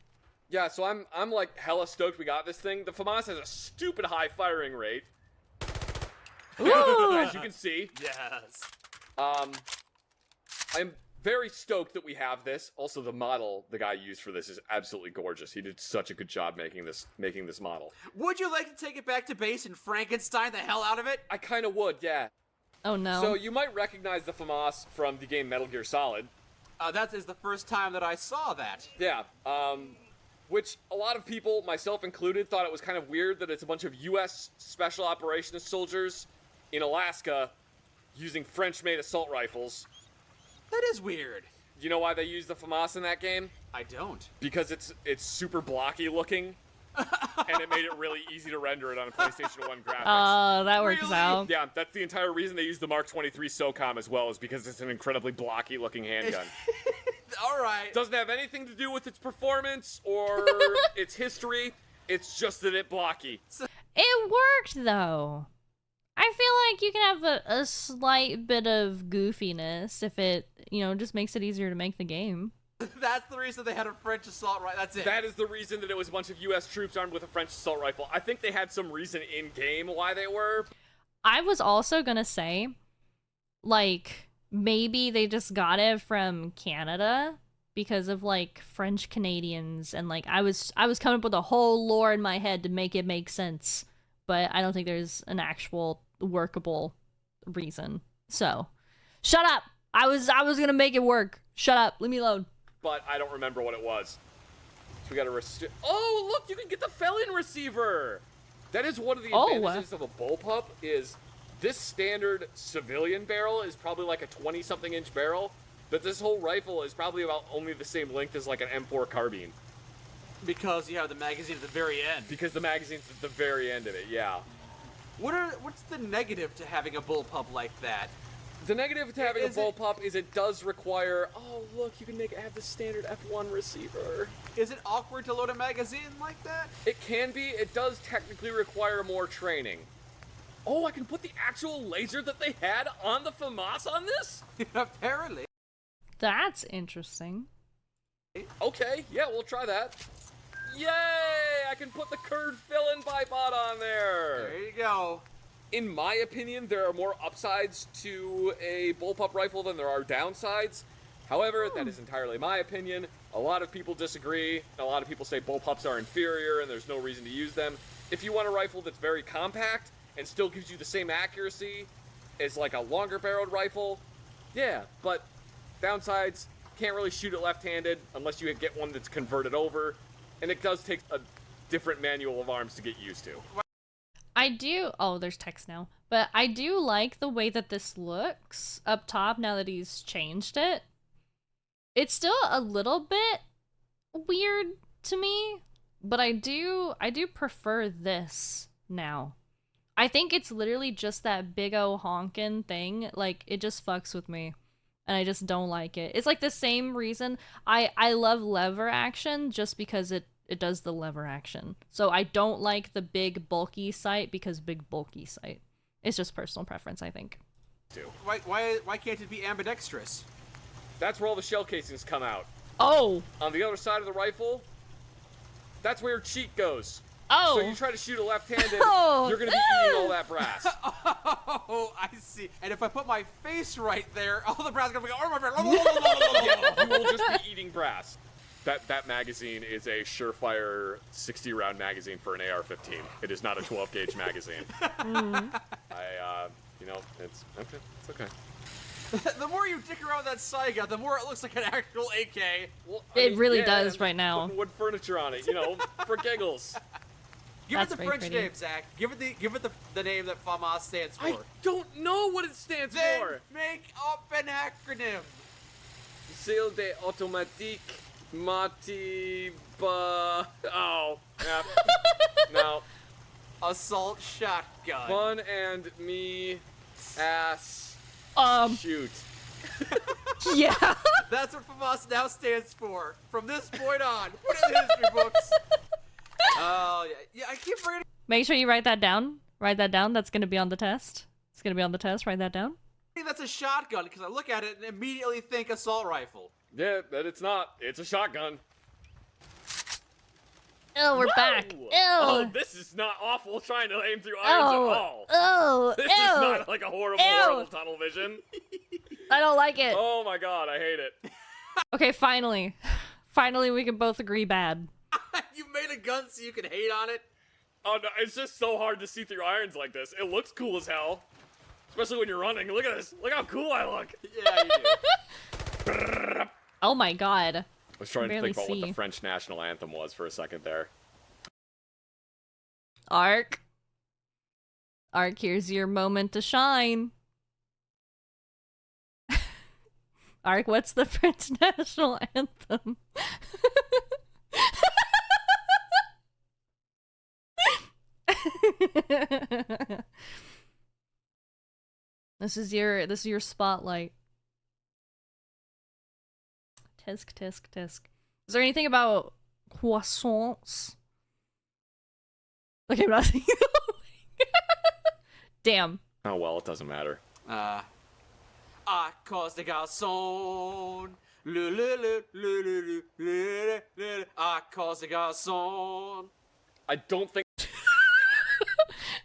Yeah, so I'm like hella stoked we got this thing. The FAMAS has a stupid high firing rate. Ooh. As you can see. Yes. I'm very stoked that we have this. Also, the model the guy used for this is absolutely gorgeous. He did such a good job making this model. Would you like to take it back to base and Frankenstein the hell out of it? I kind of would, yeah. Oh no. So you might recognize the FAMAS from the game Metal Gear Solid. That is the first time that I saw that. Yeah, which a lot of people, myself included, thought it was kind of weird that it's a bunch of U.S. Special Operations soldiers in Alaska using French-made assault rifles. That is weird. You know why they use the FAMAS in that game? I don't. Because it's super blocky looking. and it made it really easy to render it on PlayStation 1 graphics. Oh, that works Really? out. Yeah, that's the entire reason they use the Mark 23 SOCOM as well, is because it's an incredibly blocky looking handgun. All right. Doesn't have anything to do with its performance or its history. It's just that it's blocky. It worked though. I feel like you can have a slight bit of goofiness if it, just makes it easier to make the game. That's the reason they had a French assault rifle. That's it. That is the reason that it was a bunch of U.S. troops armed with a French assault rifle. I think they had some reason in game why they were. I was also gonna say, like, maybe they just got it from Canada because of like French Canadians, and like I was coming up with a whole lore in my head to make it make sense, but I don't think there's an actual workable reason. So, shut up. I was gonna make it work. Shut up. Leave me alone. But I don't remember what it was. So we got a oh, look, you can get the felon receiver. That is one of the advantages of a bullpup, is this standard civilian barrel is probably like a 20-something inch barrel, but this whole rifle is probably about only the same length as like an M4 carbine. Because you have the magazine at the very end. Because the magazine's at the very end of it, yeah. What's the negative to having a bullpup like that? The negative to having a bullpup is it does require, oh look, you can have the standard F1 receiver. Is it awkward to load a magazine like that? It can be. It does technically require more training. Oh, I can put the actual laser that they had on the FAMAS on this? Apparently. That's interesting. Okay, yeah, we'll try that. Yay! I can put the curved fill-in bipod on there! There you go. In my opinion, there are more upsides to a bullpup rifle than there are downsides. However, that is entirely my opinion. A lot of people disagree. A lot of people say bullpups are inferior and there's no reason to use them. If you want a rifle that's very compact and still gives you the same accuracy as like a longer barreled rifle, yeah, but downsides, can't really shoot it left-handed unless you get one that's converted over, and it does take a different manual of arms to get used to. I do. Oh, there's text now. But I do like the way that this looks up top now that he's changed it. It's still a little bit weird to me, but I do prefer this now. I think it's literally just that big o honkin' thing. Like, it just fucks with me. And I just don't like it. It's like the same reason I love lever action, just because it does the lever action. So I don't like the big bulky sight because big bulky sight. It's just personal preference, I think. Why can't it be ambidextrous? That's where all the shell casings come out. Oh! On the other side of the rifle, that's where your cheek goes. Oh! So you try to shoot it left-handed, Oh, you're gonna be eating all that brass. Oh, I see. And if I put my face right there, all the brass is gonna be oh my friend. Yeah, you will just be eating brass. That magazine is a surefire 60-round magazine for an AR-15. It is not a 12-gauge magazine. It's okay. It's okay. The more you dick around with that Saiga, the more it looks like an actual AK. Well, It really yeah, does right now. Putting wood furniture on it, for giggles. Give That's it the very French pretty. name, Zach. Give it the name that FAMAS stands for. I don't know what it stands Then for. make up an acronym. Seal de automatique Mati oh, yeah. No. Assault shotgun. Fun and me ass shoot. Yeah. That's what FAMAS now stands for. From this point on, put it in the history books. Oh, yeah. I keep forgetting. Make sure you write that down. Write that down. That's gonna be on the test. It's gonna be on the test. Write that down. That's a shotgun because I look at it and immediately think assault rifle. Yeah, but it's not. It's a shotgun. Oh, we're back. Ew. Oh, this is not awful trying to aim through irons at all. Oh, This ew. is not like a horrible tunnel vision. I don't like it. Oh my god, I hate it. Okay, finally. Finally, we can both agree bad. You made a gun so you can hate on it? Oh no, it's just so hard to see through irons like this. It looks cool as hell. Especially when you're running. Look at this. Look how cool I look. Yeah, you do. Oh my god. I was trying to Barely think about what see. the French national anthem was for a second there. Ark. Ark, here's your moment to shine. Ark, what's the French national anthem? This is your spotlight. Tisk tisk tisk. Is there anything about croissants? Okay, I'm not thinking. Damn. Oh well, it doesn't matter. Cause the garçon. Le, le, le, le, le, le, le, le, le. Cause the garçon. I don't think.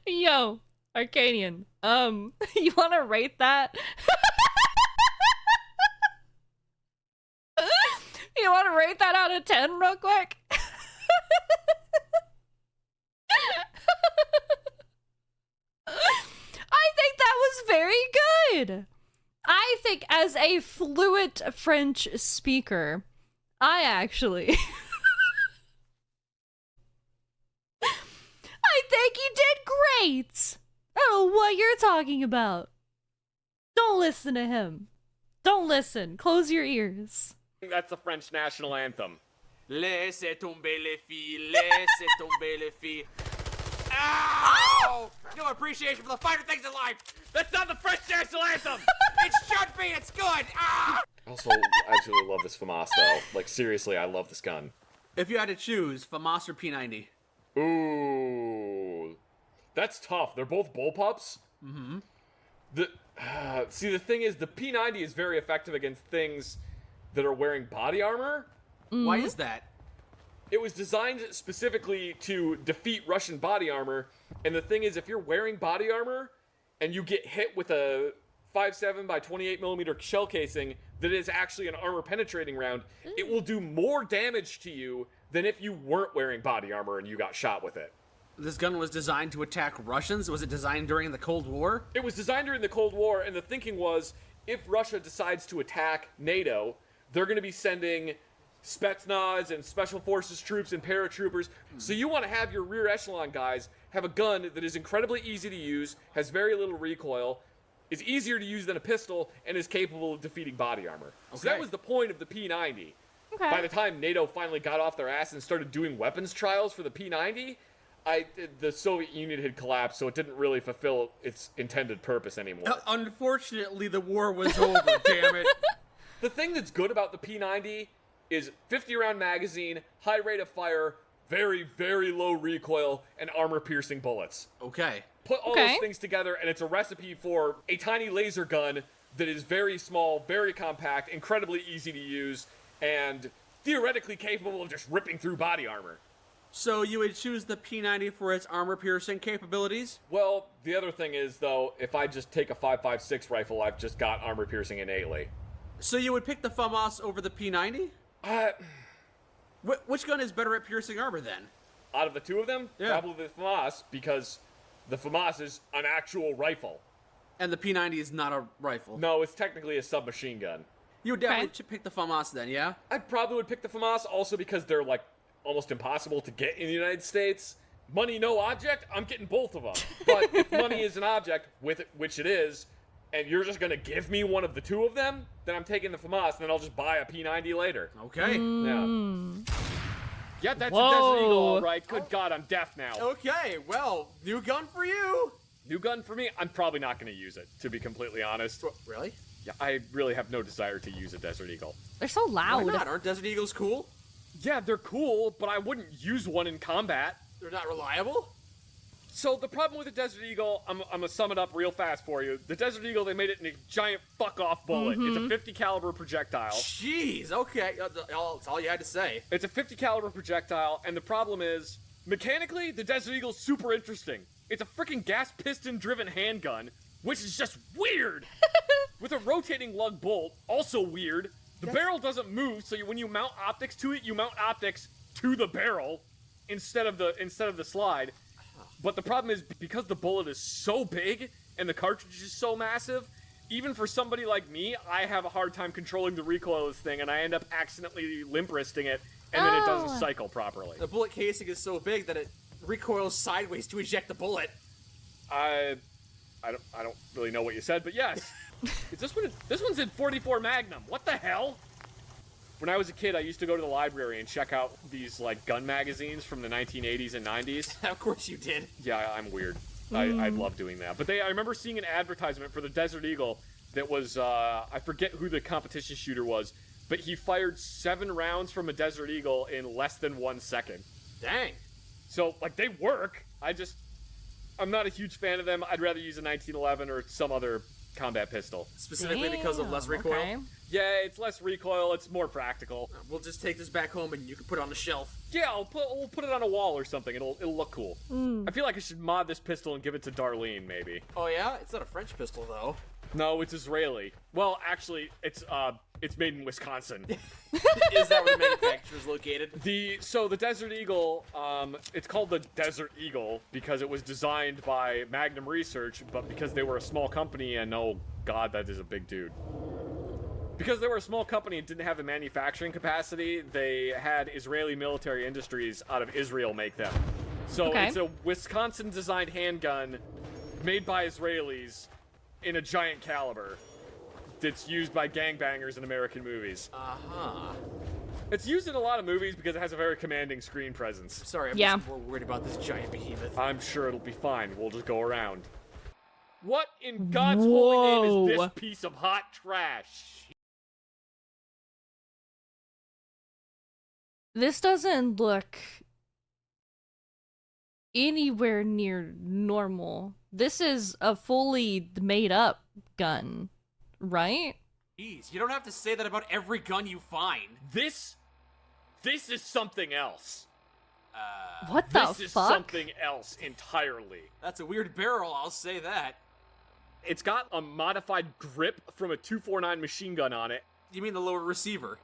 Yo, Arcadian. You want to rate that? You want to rate that out of 10 real quick? I think that was very good. I think as a fluent French speaker, I actually I think you did great. I don't know what you're talking about. Don't listen to him. Don't listen. Close your ears. That's the French national anthem. Laissez tomber les filles, laissez tomber les filles. Ow! No appreciation for the finer things in life. That's not the French national anthem! It should be. It's good. Ah! Also, I absolutely love this FAMAS though. Like seriously, I love this gun. If you had to choose, FAMAS or P90? Ooh, that's tough. They're both bullpups. Mm-hmm. See, the thing is, the P90 is very effective against things that are wearing body armor. Why is that? It was designed specifically to defeat Russian body armor, and the thing is, if you're wearing body armor and you get hit with a 5.7 by 28mm shell casing that is actually an armor-penetrating round, it will do more damage to you than if you weren't wearing body armor and you got shot with it. This gun was designed to attack Russians? Was it designed during the Cold War? It was designed during the Cold War, and the thinking was, if Russia decides to attack NATO, they're going to be sending Spetsnaz and Special Forces troops and paratroopers. So you want to have your rear echelon guys have a gun that is incredibly easy to use, has very little recoil, is easier to use than a pistol, and is capable of defeating body armor. So that was the point of the P90. Okay. By the time NATO finally got off their ass and started doing weapons trials for the P90, the Soviet Union had collapsed, so it didn't really fulfill its intended purpose anymore. Unfortunately, the war was over, damn it. The thing that's good about the P90 is 50-round magazine, high rate of fire, very, very low recoil, and armor-piercing bullets. Okay. Put all those things together, and it's a recipe for a tiny laser gun that is very small, very compact, incredibly easy to use, and theoretically capable of just ripping through body armor. So you would choose the P90 for its armor-piercing capabilities? Well, the other thing is, though, if I just take a 5.56 rifle, I've just got armor-piercing innately. So you would pick the FAMAS over the P90? Which gun is better at piercing armor, then? Out of the two of them, Yeah. probably the FAMAS, because the FAMAS is an actual rifle. And the P90 is not a rifle? No, it's technically a submachine gun. You would definitely pick the FAMAS then, yeah? I probably would pick the FAMAS also because they're, like, almost impossible to get in the United States. Money, no object, I'm getting both of them. But if money is an object, which it is, and you're just going to give me one of the two of them, then I'm taking the FAMAS, and then I'll just buy a P90 later. Okay. Yeah, that's a Desert Eagle, all right. Good God, I'm deaf now. Okay, well, new gun for you. New gun for me? I'm probably not going to use it, to be completely honest. Really? Yeah, I really have no desire to use a Desert Eagle. They're so loud. Why not? Aren't Desert Eagles cool? Yeah, they're cool, but I wouldn't use one in combat. They're not reliable? So the problem with the Desert Eagle, I'm gonna sum it up real fast for you. The Desert Eagle, they made it in a giant fuck-off bullet. It's a 50 caliber projectile. Jeez, okay. That's all you had to say. It's a 50 caliber projectile, and the problem is, mechanically, the Desert Eagle's super interesting. It's a freaking gas piston-driven handgun, which is just weird. With a rotating lug bolt, also weird. The barrel doesn't move, so when you mount optics to it, you mount optics to the barrel instead of the slide. But the problem is, because the bullet is so big and the cartridge is so massive, even for somebody like me, I have a hard time controlling the recoil of this thing, and I end up accidentally limp wristing it, and then it doesn't cycle properly. The bullet casing is so big that it recoils sideways to eject the bullet. I don't really know what you said, but yes. This one's in .44 Magnum. What the hell? When I was a kid, I used to go to the library and check out these, like, gun magazines from the 1980s and 90s. Of course you did. Yeah, I'm weird. I love doing that. But I remember seeing an advertisement for the Desert Eagle that was, I forget who the competition shooter was, but he fired 7 rounds from a Desert Eagle in less than 1 second. Dang. So, like, they work. I'm not a huge fan of them. I'd rather use a 1911 or some other combat pistol. Specifically because of less recoil? Okay. Yeah, it's less recoil. It's more practical. We'll just take this back home and you can put it on the shelf. Yeah, we'll put it on a wall or something. It'll look cool. I feel like I should mod this pistol and give it to Darlene, maybe. Oh yeah? It's not a French pistol, though. No, it's Israeli. Well, actually, it's made in Wisconsin. Is that where the manufacturer is located? So the Desert Eagle, it's called the Desert Eagle because it was designed by Magnum Research, but because they were a small company, and oh god, that is a big dude. Because they were a small company and didn't have the manufacturing capacity, they had Israeli military industries out of Israel make them. So Okay. It's a Wisconsin-designed handgun made by Israelis in a giant caliber that's used by gangbangers in American movies. Uh-huh. It's used in a lot of movies because it has a very commanding screen presence. Sorry, I'm Yeah. just more worried about this giant behemoth. I'm sure it'll be fine. We'll just go around. What in God's holy name is Whoa. this piece of hot trash? This doesn't look anywhere near normal. This is a fully made up gun, right? Jeez, you don't have to say that about every gun you find. This is something else. What the This is fuck? something else entirely. That's a weird barrel, I'll say that. It's got a modified grip from a 249 machine gun on it. You mean the lower receiver?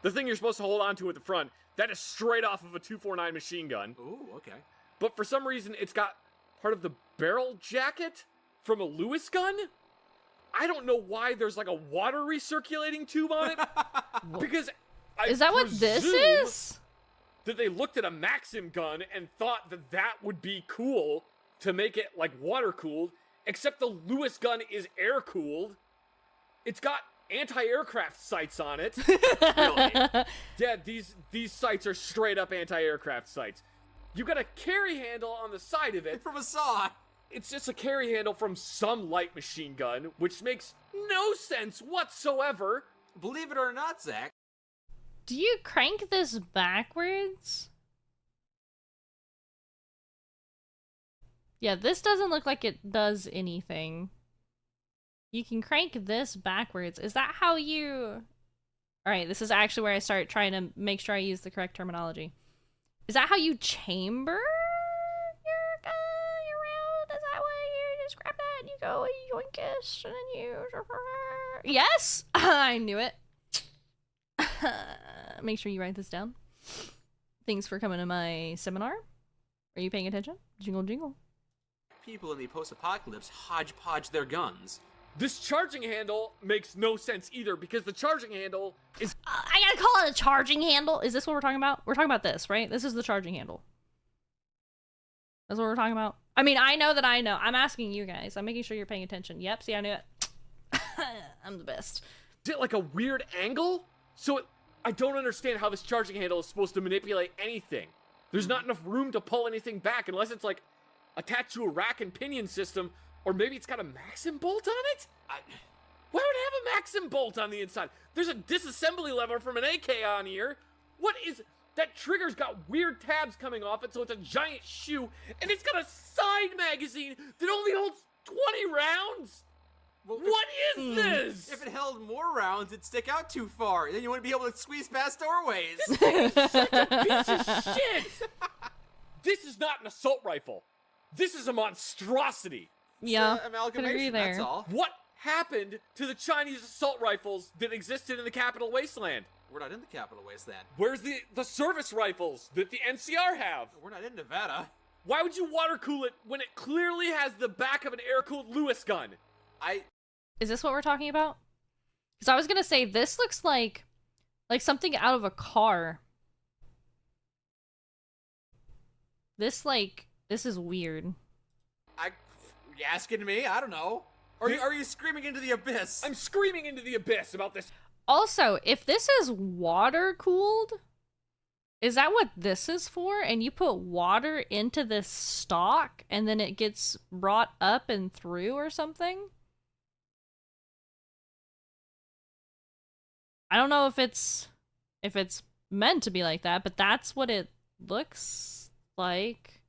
The thing you're supposed to hold onto at the front, that is straight off of a 249 machine gun. Ooh, okay. But for some reason, it's got part of the barrel jacket from a Lewis gun. I don't know why there's like a water recirculating tube on it. Because Is that what this presume is? that they looked at a Maxim gun and thought that that would be cool to make it like water cooled, except the Lewis gun is air cooled. It's got anti-aircraft sights on it. Really? Yeah, these sights are straight up anti-aircraft sights. You got a carry handle on the side of it. From a saw. It's just a carry handle from some light machine gun, which makes no sense whatsoever. Believe it or not, Zach, Do you crank this backwards? Yeah, this doesn't look like it does anything. You can crank this backwards. Is that how you... Alright, this is actually where I start trying to make sure I use the correct terminology. Is that how you chamber your gun around? Is that what you just grab that and you go yoinkish and then you... Yes! I knew it. Make sure you write this down. Thanks for coming to my seminar. Are you paying attention? Jingle, jingle. people in the post-apocalypse hodgepodge their guns. This charging handle makes no sense either, because the charging handle is... I gotta call it a charging handle? Is this what we're talking about? We're talking about this, right? This is the charging handle. That's what we're talking about? I mean, I know that I know. I'm asking you guys. I'm making sure you're paying attention. Yep, see, I knew it. I'm the best. Is it like a weird angle? I don't understand how this charging handle is supposed to manipulate anything. There's not enough room to pull anything back unless it's like attached to a rack and pinion system, or maybe it's got a Maxim bolt on it? Why would it have a Maxim bolt on the inside? There's a disassembly lever from an AK on here. What is... That trigger's got weird tabs coming off it, so it's a giant shoe, and it's got a side magazine that only holds 20 rounds? Well, What is this? If it held more rounds, it'd stick out too far. Then you wouldn't be able to squeeze past doorways. Piece of shit! This is not an assault rifle. This is a monstrosity. Yeah, It's, could amalgamation, agree there. that's all. What happened to the Chinese assault rifles that existed in the Capital Wasteland? We're not in the capital wasteland. Where's the service rifles that the NCR have? We're not in Nevada. Why would you water cool it when it clearly has the back of an air-cooled Lewis gun? Is this what we're talking about? Because I was gonna say, this looks like something out of a car. This is weird. You asking me? I don't know. Are you screaming into the abyss? I'm screaming into the abyss about this. Also, if this is water cooled, is that what this is for? And you put water into this stock and then it gets brought up and through or something? I don't know if it's meant to be like that, but that's what it looks like.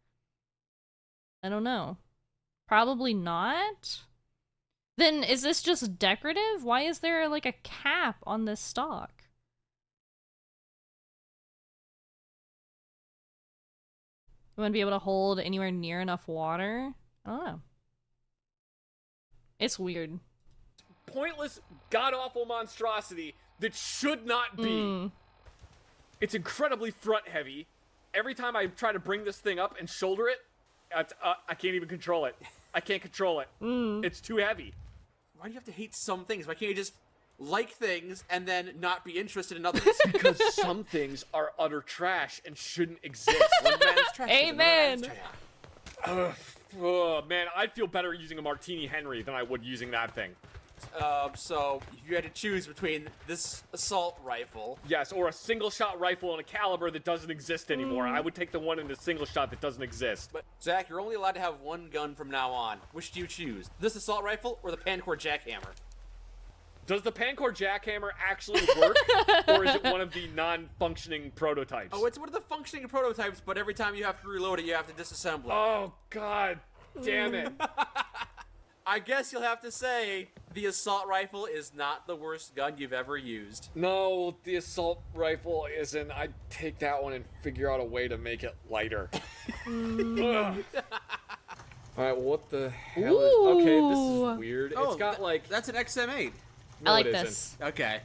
I don't know. Probably not. Then is this just decorative? Why is there like a cap on this stock? You wouldn't be able to hold anywhere near enough water? I don't know. It's weird. Pointless, god-awful monstrosity that should not be. It's incredibly front heavy. Every time I try to bring this thing up and shoulder it, I can't even control it. I can't control it. It's too heavy. Why do you have to hate some things? Why can't you just like things and then not be interested in others? Because some things are utter trash and shouldn't exist. One man's trash is another man's Amen. trash. Oh, man, I'd feel better using a Martini Henry than I would using that thing. So if you had to choose between this assault rifle, Yes, or a single-shot rifle and a caliber that doesn't exist anymore. I would take the one in the single shot that doesn't exist. but Zach, you're only allowed to have one gun from now on. Which do you choose? This assault rifle or the Pancore jackhammer? Does the Pancore jackhammer actually work, or is it one of the non-functioning prototypes? Oh, it's one of the functioning prototypes, but every time you have to reload it, you have to disassemble it. Oh, god damn it. I guess you'll have to say the assault rifle is not the worst gun you've ever used. No, the assault rifle isn't. I'd take that one and figure out a way to make it lighter. Alright, what the hell is... Okay, this is weird. It's got like... That's an XM8. No, I like it isn't. this. Okay.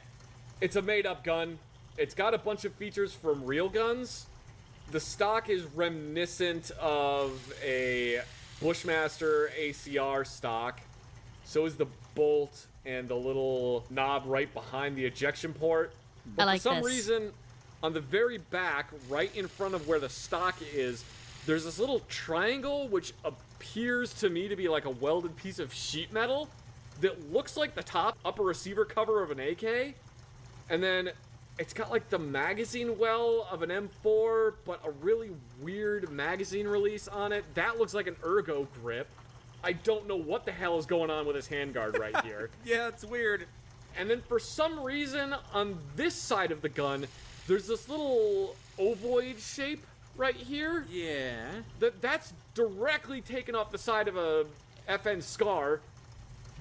It's a made-up gun. It's got a bunch of features from real guns. The stock is reminiscent of a Bushmaster ACR stock. So is the bolt and the little knob right behind the ejection port. But I like for some this. reason, on the very back, right in front of where the stock is, there's this little triangle which appears to me to be like a welded piece of sheet metal that looks like the top upper receiver cover of an AK. And then it's got like the magazine well of an M4, but a really weird magazine release on it. That looks like an ergo grip. I don't know what the hell is going on with his handguard right here. Yeah, it's weird. And then for some reason, on this side of the gun, there's this little ovoid shape right here. Yeah. That's directly taken off the side of a FN Scar,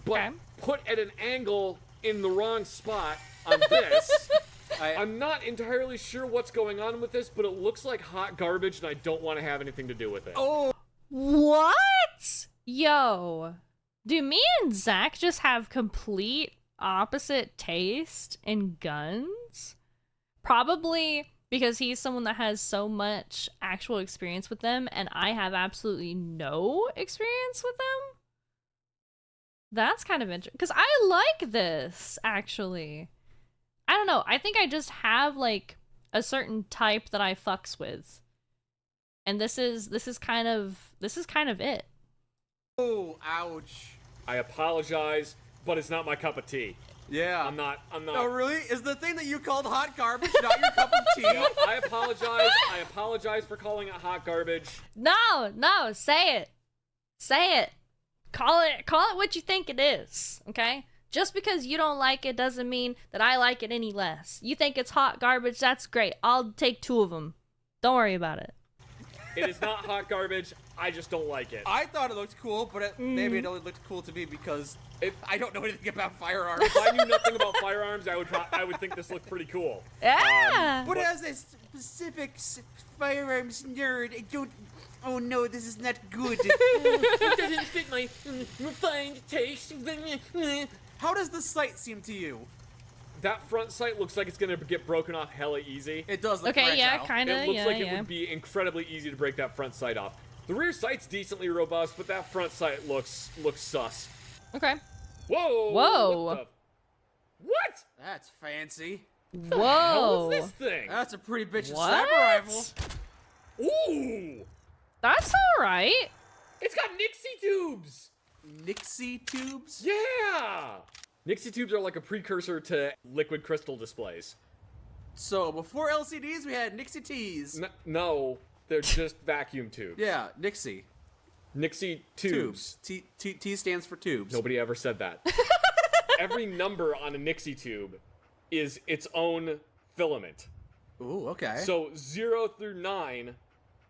but Okay. put at an angle in the wrong spot on this. I'm not entirely sure what's going on with this, but it looks like hot garbage, and I don't want to have anything to do with it. Oh, What? Yo. Do me and Zach just have complete opposite taste in guns? Probably because he's someone that has so much actual experience with them, and I have absolutely no experience with them. That's kind of interesting. Because I like this, actually. I don't know. I think I just have, like, a certain type that I fucks with. And this is kind of it. oh, ouch. I apologize, but it's not my cup of tea. Yeah. I'm not. Oh, really? Is the thing that you called hot garbage not your cup of tea? No, I apologize. I apologize for calling it hot garbage. No, say it. Say it. Call it what you think it is, okay? Just because you don't like it doesn't mean that I like it any less. You think it's hot garbage, that's great. I'll take 2 of them. Don't worry about it. It is not hot garbage. I just don't like it. I thought it looked cool, but maybe it only looked cool to me because I don't know anything about firearms. If I knew nothing about firearms, I would think this looked pretty cool. Yeah. But as a specific firearms nerd, I don't... Oh no, this is not good. It doesn't fit my refined taste. How does the sight seem to you? That front sight looks like it's gonna get broken off hella easy. It does look Okay, yeah, fragile. kind of, It looks yeah, like yeah. it would be incredibly easy to break that front sight off. The rear sight's decently robust, but that front sight looks sus. Okay. Whoa! Whoa. What? That's fancy. The hell Whoa. is this thing? That's a pretty bitchin' What? sniper rifle. Ooh! That's alright. It's got Nixie tubes! Nixie tubes? Yeah! Nixie tubes are like a precursor to liquid crystal displays. So before LCDs, we had Nixie T's. No, they're just vacuum tubes. Yeah, Nixie. Nixie tubes. T stands for tubes. Nobody ever said that. Every number on a Nixie tube is its own filament. Ooh, okay. So 0 through 9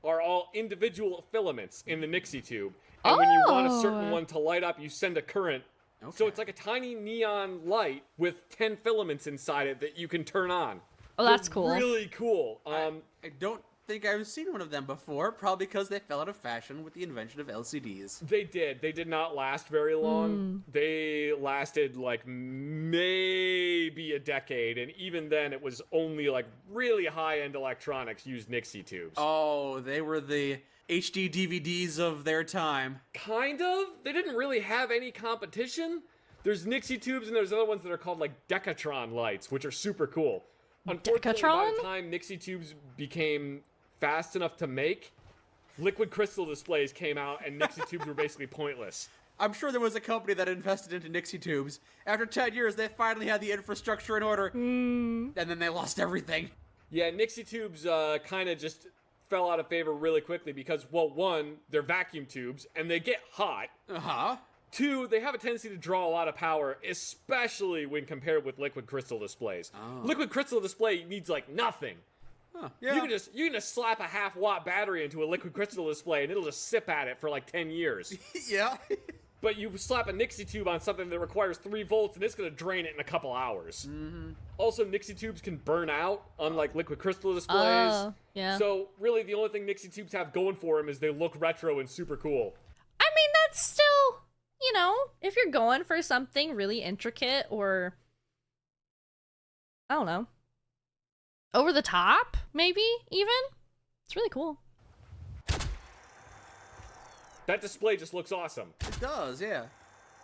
are all individual filaments in the Nixie tube. And when you want a certain one to light up, you send a current. Okay. So it's like a tiny neon light with 10 filaments inside it that you can turn on. Oh, that's They're cool. Really cool. I don't think I've seen one of them before, probably because they fell out of fashion with the invention of LCDs. They did. They did not last very long. They lasted like maybe a decade, and even then it was only like really high-end electronics used Nixie tubes. Oh, they were the HD DVDs of their time. Kind of. They didn't really have any competition. There's Nixie tubes and there's other ones that are called like Decatron lights, which are super cool. Unfortunately, by Decatron? the time Nixie tubes became fast enough to make, liquid crystal displays came out and Nixie tubes were basically pointless. I'm sure there was a company that invested into Nixie tubes. After 10 years, they finally had the infrastructure in order, and then they lost everything. Yeah, Nixie tubes kind of just fell out of favor really quickly because, well, one, they're vacuum tubes and they get hot. Uh-huh. Two, they have a tendency to draw a lot of power, especially when compared with liquid crystal displays. Oh. Liquid crystal display needs like nothing. Huh. Yeah. You can just slap a half-watt battery into a liquid crystal display and it'll just sip at it for like 10 years. Yeah. But you slap a Nixie tube on something that requires 3 volts and it's going to drain it in a couple hours. Mm-hmm. Also, Nixie tubes can burn out, unlike liquid crystal displays. Oh, yeah. So, really, the only thing Nixie tubes have going for them is they look retro and super cool. I mean, that's still, you know, if you're going for something really intricate or, I don't know, over the top, maybe, even, it's really cool. That display just looks awesome. It does, yeah.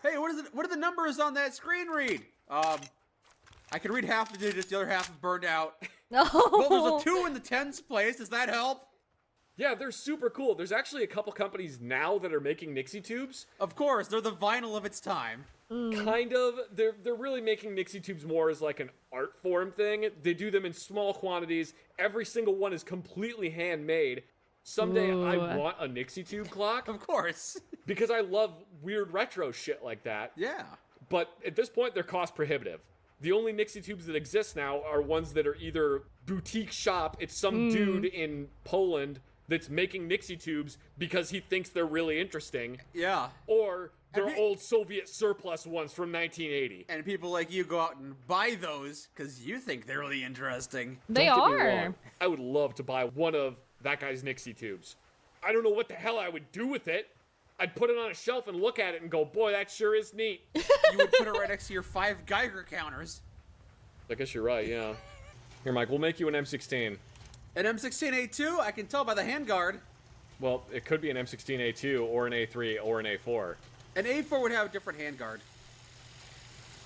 Hey, what is it? What are the numbers on that screen read? I can read half the digits, the other half is burned out. No. Well, there's a 2 in the tens place. Does that help? Yeah, they're super cool. There's actually a couple companies now that are making Nixie tubes. Of course, they're the vinyl of its time. Kind of. They're really making Nixie tubes more as like an art form thing. They do them in small quantities. Every single one is completely handmade. Someday I want a Nixie tube clock Of course. because I love weird retro shit like that. Yeah. But at this point, they're cost prohibitive. The only Nixie tubes that exist now are ones that are either boutique shop. It's some dude in Poland that's making Nixie tubes because he thinks they're really interesting. Yeah. Or they're And old Soviet surplus ones from 1980. And people like you go out and buy those because you think they're really interesting. They Don't get me are. wrong, I would love to buy one of that guy's Nixie tubes. I don't know what the hell I would do with it. I'd put it on a shelf and look at it and go, boy, that sure is neat. You would put it right next to your 5 Geiger counters. I guess you're right, yeah. Here, Mike, we'll make you an M16. An M16A2, I can tell by the handguard. Well, it could be an M16A2 or an A3 or an A4. An A4 would have a different handguard.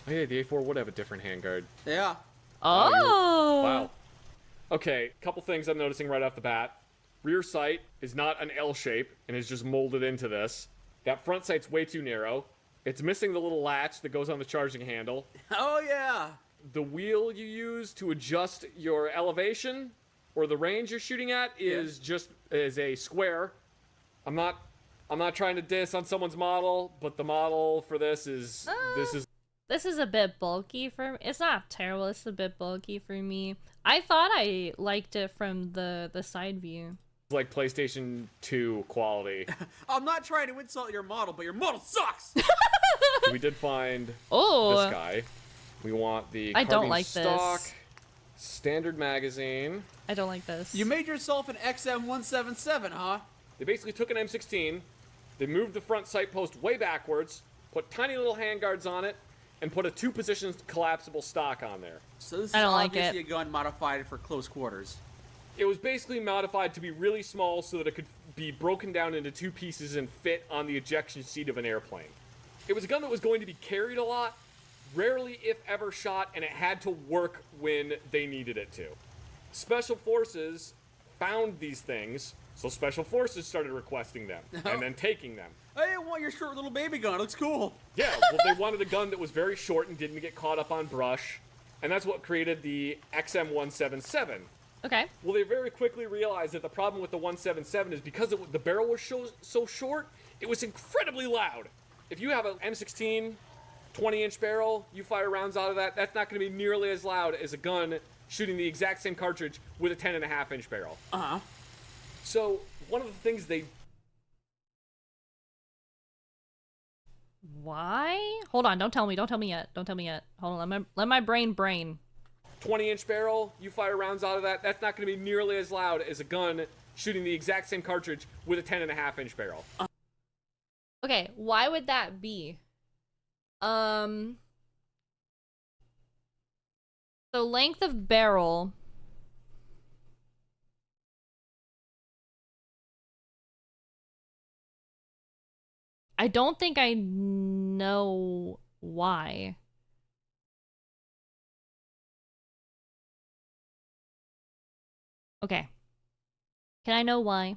Oh, yeah, the A4 would have a different handguard. Yeah. Oh. Wow. Okay, couple things I'm noticing right off the bat. Rear sight is not an L shape and is just molded into this. That front sight's way too narrow. It's missing the little latch that goes on the charging handle. Oh, yeah. The wheel you use to adjust your elevation or the range you're shooting at is a square. I'm not trying to diss on someone's model, but the model for this is This is a bit bulky for me. It's not terrible. It's a bit bulky for me. I thought I liked it from the side view. like PlayStation 2 quality. I'm not trying to insult your model, but your model sucks! We did find this Oh, guy. We want the I don't carbine like stock, this. standard magazine. I don't like this. You made yourself an XM177, huh? They basically took an M16, they moved the front sight post way backwards, put tiny little handguards on it, and put a 2-position collapsible stock on there. So this is I don't like obviously it. a gun modified for close quarters. It was basically modified to be really small so that it could be broken down into 2 pieces and fit on the ejection seat of an airplane. It was a gun that was going to be carried a lot, rarely if ever shot, and it had to work when they needed it to. Special Forces found these things, so Special Forces started requesting them, and then taking them. I didn't want your short little baby gun. It looks cool. Yeah, well, they wanted a gun that was very short and didn't get caught up on brush, and that's what created the XM177. Okay. Well, they very quickly realized that the problem with the 177 is because the barrel was so short, it was incredibly loud. If you have an M16 20-inch barrel, you fire rounds out of that, that's not going to be nearly as loud as a gun shooting the exact same cartridge with a 10.5-inch barrel. Uh-huh. So, one of the things they... Why? Hold on, don't tell me yet. Hold on, let my brain. 20-inch barrel, you fire rounds out of that, that's not going to be nearly as loud as a gun shooting the exact same cartridge with a 10.5-inch barrel. Okay, why would that be? So length of barrel. I don't think I know why. Okay. Can I know why?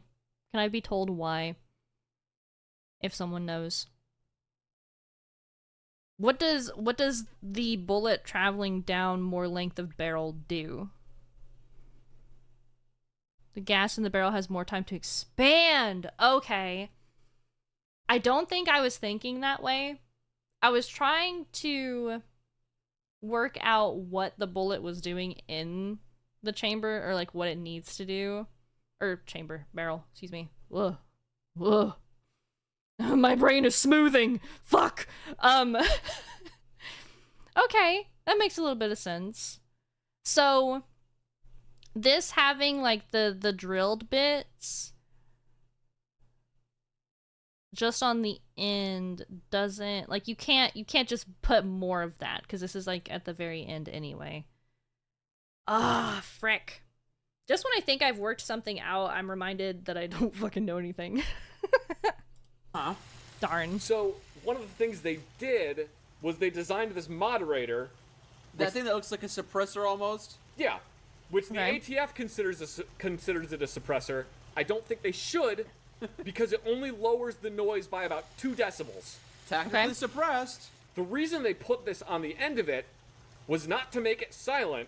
Can I be told why? If someone knows. What does the bullet traveling down more length of barrel do? The gas in the barrel has more time to expand. Okay. I don't think I was thinking that way. I was trying to work out what the bullet was doing in the chamber, or like what it needs to do. Or barrel, excuse me. Ugh. Ugh. My brain is smoothing. Fuck. Okay, that makes a little bit of sense. So this having like the drilled bits just on the end doesn't, like, you can't just put more of that because this is like at the very end anyway. Ah, frick. Just when I think I've worked something out, I'm reminded that I don't fucking know anything. Huh? Darn. So, one of the things they did was they designed this moderator. That thing that looks like a suppressor almost? Yeah, which the Okay. ATF considers it a suppressor. I don't think they should, because it only lowers the noise by about 2 decibels. Technically Okay. suppressed. The reason they put this on the end of it was not to make it silent.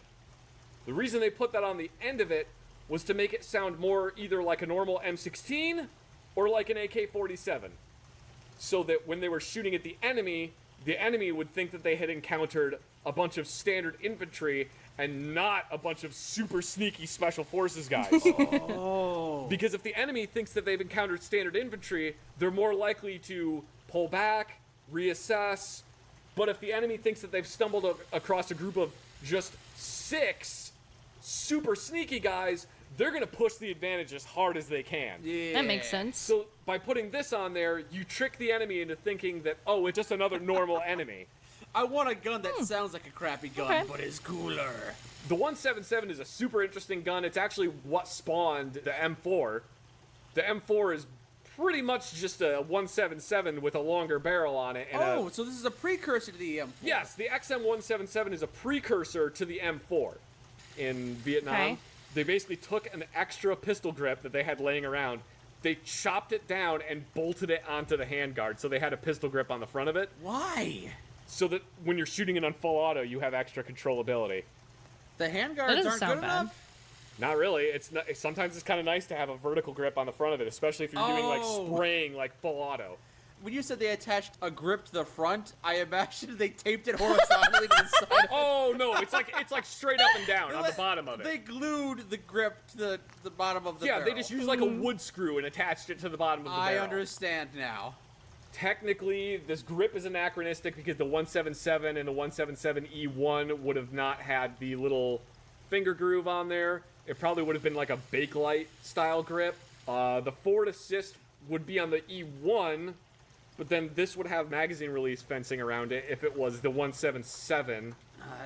The reason they put that on the end of it was to make it sound more either like a normal M16 or like an AK-47. So that when they were shooting at the enemy would think that they had encountered a bunch of standard infantry and not a bunch of super sneaky special forces guys. Oh. Because if the enemy thinks that they've encountered standard infantry, they're more likely to pull back, reassess. But if the enemy thinks that they've stumbled across a group of just 6 super sneaky guys, they're going to push the advantage as hard as they can. Yeah. That makes sense. So by putting this on there, you trick the enemy into thinking that, oh, it's just another normal enemy. I want a gun that sounds like a crappy gun, Okay. but is cooler. The 177 is a super interesting gun. It's actually what spawned the M4. The M4 is pretty much just a 177 with a longer barrel on it. And So this is a precursor to the M4. yes, the XM177 is a precursor to the M4 in Vietnam. Okay. They basically took an extra pistol grip that they had laying around. They chopped it down and bolted it onto the handguard, so they had a pistol grip on the front of it. Why? So that when you're shooting it on full auto, you have extra controllability. The That handguards doesn't aren't sound good bad. enough? Not really. It's not, sometimes it's kind of nice to have a vertical grip on the front of it, especially if you're doing like Oh. spraying like full auto. When you said they attached a grip to the front, I imagined they taped it horizontally to the side. Oh no, it's like straight up and down on the bottom of They it. glued the grip to the bottom of the Yeah, barrel. they just used like a wood screw and attached it to the bottom of the I barrel. understand now. Technically, this grip is anachronistic because the 177 and the 177E1 would have not had the little finger groove on there. It probably would have been like a Bakelite style grip. The forward assist would be on the E1, but then this would have magazine release fencing around it if it was the 177.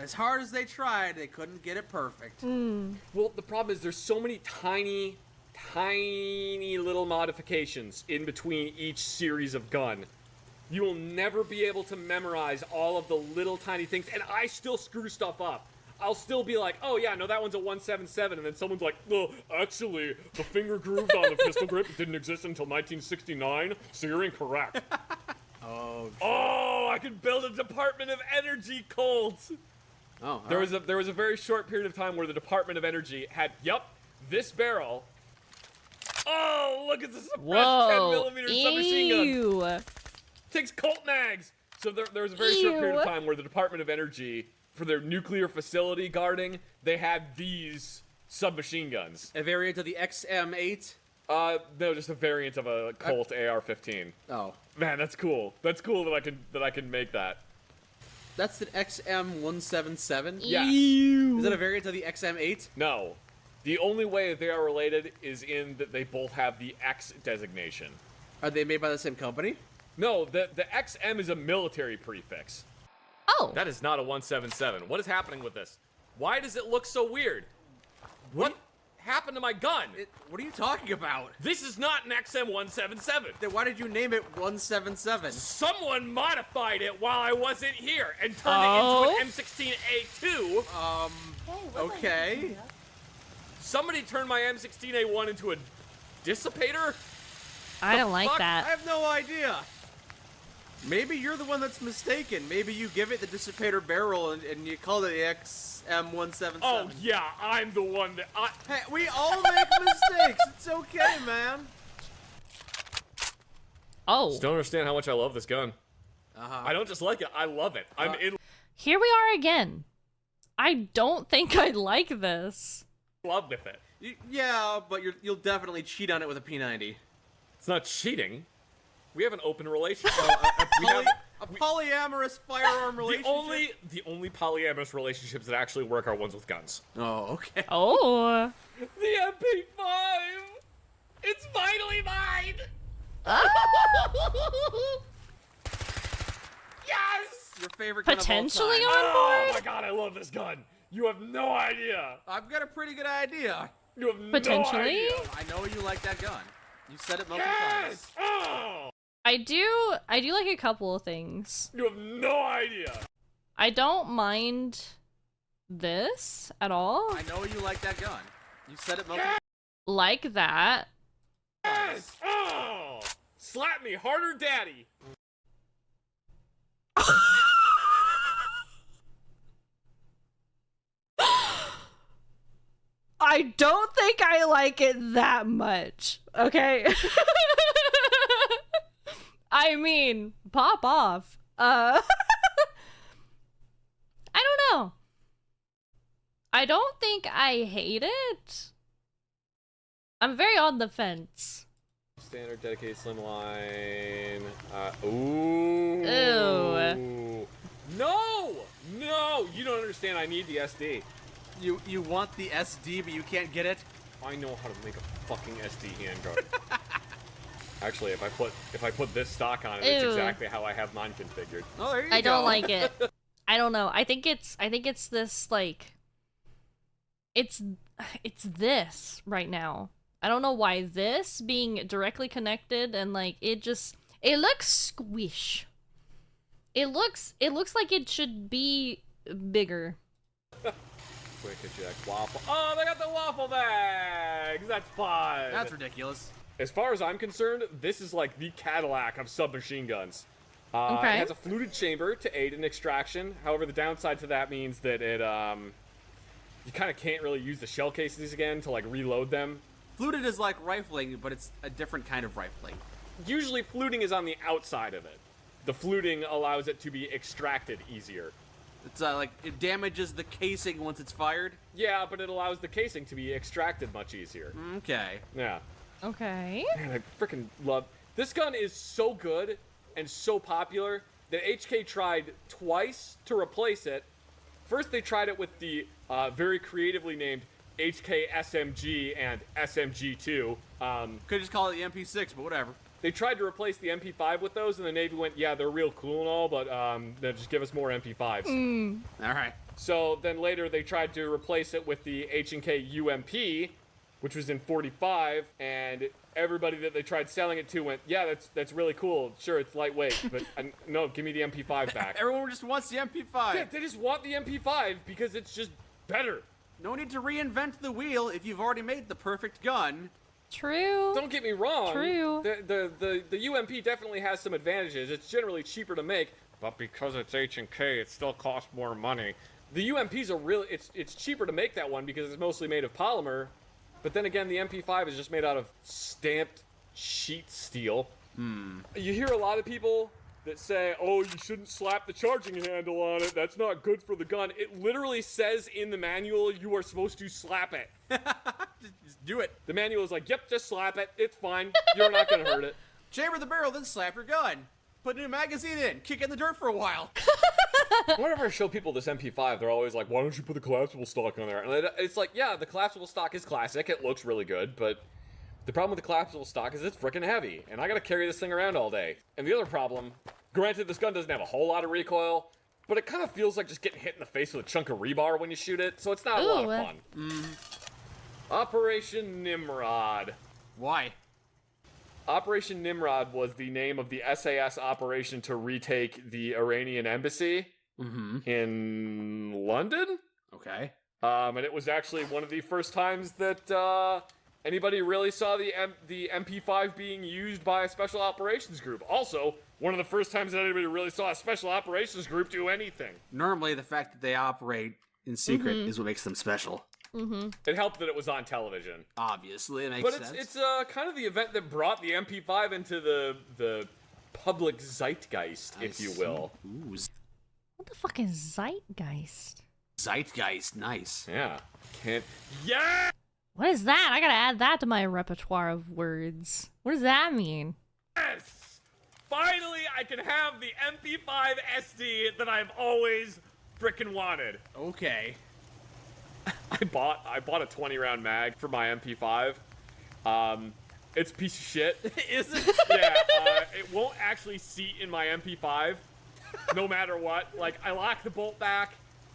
As hard as they tried, they couldn't get it perfect. Well, the problem is there's so many tiny little modifications in between each series of gun. You will never be able to memorize all of the little tiny things, and I still screw stuff up. I'll still be like, oh yeah, no, that one's a 177, and then someone's like, well, actually, the finger groove on the pistol grip didn't exist until 1969, so you're incorrect. Oh, I can build a Department of Energy Colt. Oh, There was a very short period of time where the Department of Energy had, this barrel. Oh, look at the suppressed 10mm submachine gun. Ew. Takes Colt mags. So there was a very short period of time where the Department of Energy, for their nuclear facility guarding, they had these submachine guns. a variant of the XM8. No, just a variant of a Colt AR-15. Oh, Man, that's cool. That's cool that I can make that. that's the XM177. Yes. Is that a variant of the XM8? No. The only way they are related is in that they both have the X designation. Are they made by the same company? No, the XM is a military prefix. Oh. That is not a 177. What is happening with this? Why does it look so weird? What happened to my gun? What are you talking about? This is not an XM177. Then why did you name it 177? Someone modified it while I wasn't here and turned it into an M16A2. Okay. Somebody turned my M16A1 into a dissipator? I don't like Fuck, that. I have no idea. Maybe you're the one that's mistaken. Maybe you give it the dissipator barrel and you call it the XM177. Oh, yeah, I'm the one that Hey, we all make mistakes. It's okay, man. Oh. Just don't understand how much I love this gun. I don't just like it, I love it. I'm in Here we are again. I don't think I like this. love with it. Yeah, but you'll definitely cheat on it with a P90. It's not cheating. We have an open relationship. A polyamorous firearm The relationship. only polyamorous relationships that actually work are ones with guns. Oh, okay. Oh. The MP5! It's finally mine! Yes! Your favorite gun Potentially of all time. on Oh board? my god, I love this gun. You have no idea. I've got a pretty good idea. You have Potentially? no idea. I know you like that gun. You said it multiple times. Yes! Oh! I do like a couple of things. You have no idea. I don't mind this at all. I know you like that gun. You said it multiple Like that. Yes! Oh! Slap me harder, daddy. I don't think I like it that much. Okay. I mean, pop off. I don't know. I don't think I hate it. I'm very on the fence. Standard dedicated slimline. Ooh. Ew. No! No! You don't understand. I need the SD. You want the SD, but you can't get it? I know how to make a fucking SD handguard. Actually, if I put this stock on it, it's Ew. exactly how I have mine configured. Oh, there you go. I don't like it. I don't know. I think it's this like it's this right now. I don't know why this being directly connected and like it looks squish. It looks like it should be bigger. Quick eject waffle. Oh, they got the waffle bags. That's fun. That's ridiculous. As far as I'm concerned, this is like the Cadillac of submachine guns. Okay. It has a fluted chamber to aid in extraction. However, the downside to that means that it you kind of can't really use the shell cases again to like reload them. Fluted is like rifling, but it's a different kind of rifling. Usually fluting is on the outside of it. The fluting allows it to be extracted easier. It's like it damages the casing once it's fired. Yeah, but it allows the casing to be extracted much easier. Okay. Yeah. Okay. Man, I freaking love... This gun is so good and so popular that HK tried twice to replace it. First, they tried it with the very creatively named HK SMG and SMG2. Could just call it the MP6, but whatever. They tried to replace the MP5 with those, and the Navy went, yeah, they're real cool and all, but then just give us more MP5s. All right. So then later they tried to replace it with the H&K UMP, which was in 45, and everybody that they tried selling it to went, yeah, that's really cool. Sure, it's lightweight, but no, give me the MP5 back. Everyone just wants the MP5. Yeah, they just want the MP5 because it's just better. No need to reinvent the wheel if you've already made the perfect gun. True. Don't get me wrong. True. The UMP definitely has some advantages. It's generally cheaper to make, but because it's H&K, it still costs more money. The UMP's it's cheaper to make that one because it's mostly made of polymer, but then again, the MP5 is just made out of stamped sheet steel. You hear a lot of people that say, oh, you shouldn't slap the charging handle on it. That's not good for the gun. It literally says in the manual you are supposed to slap it. Just do it. The manual is like, yep, just slap it. It's fine. You're not going to hurt it. Chamber the barrel, then slap your gun. Put a new magazine in. Kick it in the dirt for a while. Whenever I show people this MP5, they're always like, why don't you put the collapsible stock on there? And it's like, yeah, the collapsible stock is classic. It looks really good, but the problem with the collapsible stock is it's freaking heavy, and I gotta carry this thing around all day. And the other problem, granted, this gun doesn't have a whole lot of recoil, but it kind of feels like just getting hit in the face with a chunk of rebar when you shoot it, so it's not a lot of fun. Operation Nimrod. Why? Operation Nimrod was the name of the SAS operation to retake the Iranian embassy in London. Okay. And it was actually one of the first times that anybody really saw the MP5 being used by a special operations group. Also, one of the first times that anybody really saw a special operations group do anything. Normally, the fact that they operate in secret is what makes them special. It helped that it was on television. Obviously, it makes But sense. it's kind of the event that brought the MP5 into the public zeitgeist, if you will. Ooh, What the fuck is zeitgeist? zeitgeist, nice. Yeah. Yeah! What is that? I gotta add that to my repertoire of words. What does that mean? Yes! Finally, I can have the MP5 SD that I've always frickin' wanted. Okay. I bought a 20-round mag for my MP5. It's a piece of shit. Is it? Yeah, it won't actually seat in my MP5, no matter what. Like, I lock the bolt back,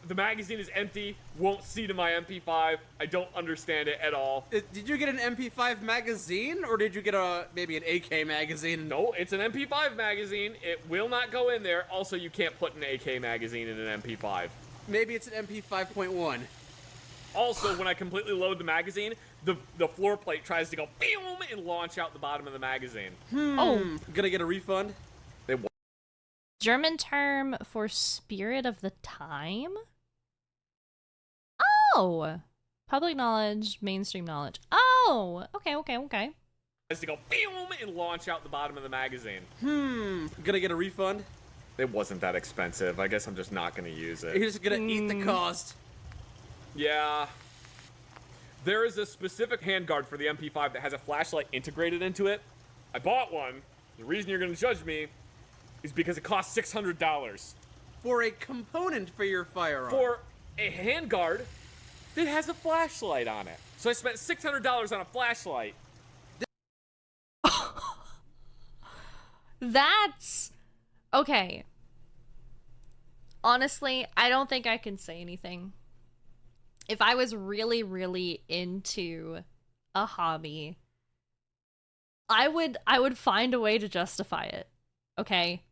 the magazine is empty, won't seat in my MP5. I don't understand it at all. Did you get an MP5 magazine, or did you get maybe an AK magazine? No, it's an MP5 magazine. It will not go in there. Also, you can't put an AK magazine in an MP5. Maybe it's an MP5.1. Also, when I completely load the magazine, the floor plate tries to go boom and launch out the bottom of the magazine. Oh, Gonna get a refund? German term for spirit of the time? Oh, public knowledge, mainstream knowledge. Oh, okay. Tries to go boom and launch out the bottom of the magazine. Gonna get a refund? It wasn't that expensive. I guess I'm just not going to use it. You're just gonna eat the cost. Yeah. There is a specific handguard for the MP5 that has a flashlight integrated into it. I bought one. The reason you're going to judge me is because it costs $600. For a component for your firearm. For a handguard that has a flashlight on it. So I spent $600 on a flashlight. That's okay. Honestly, I don't think I can say anything. If I was really, really into a hobby, I would find a way to justify it. Okay?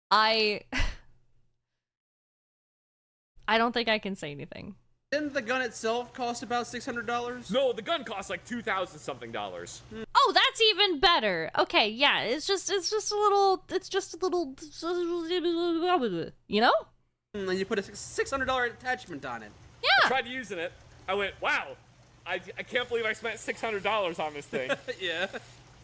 I don't think I can say anything. Didn't the gun itself cost about $600? No, the gun costs like $2,000 something. Oh, that's even better. Okay, yeah, it's just a little, you know? And you put a $600 attachment on it. Yeah. Tried using it. I went, wow, I can't believe I spent $600 on this thing. Yeah.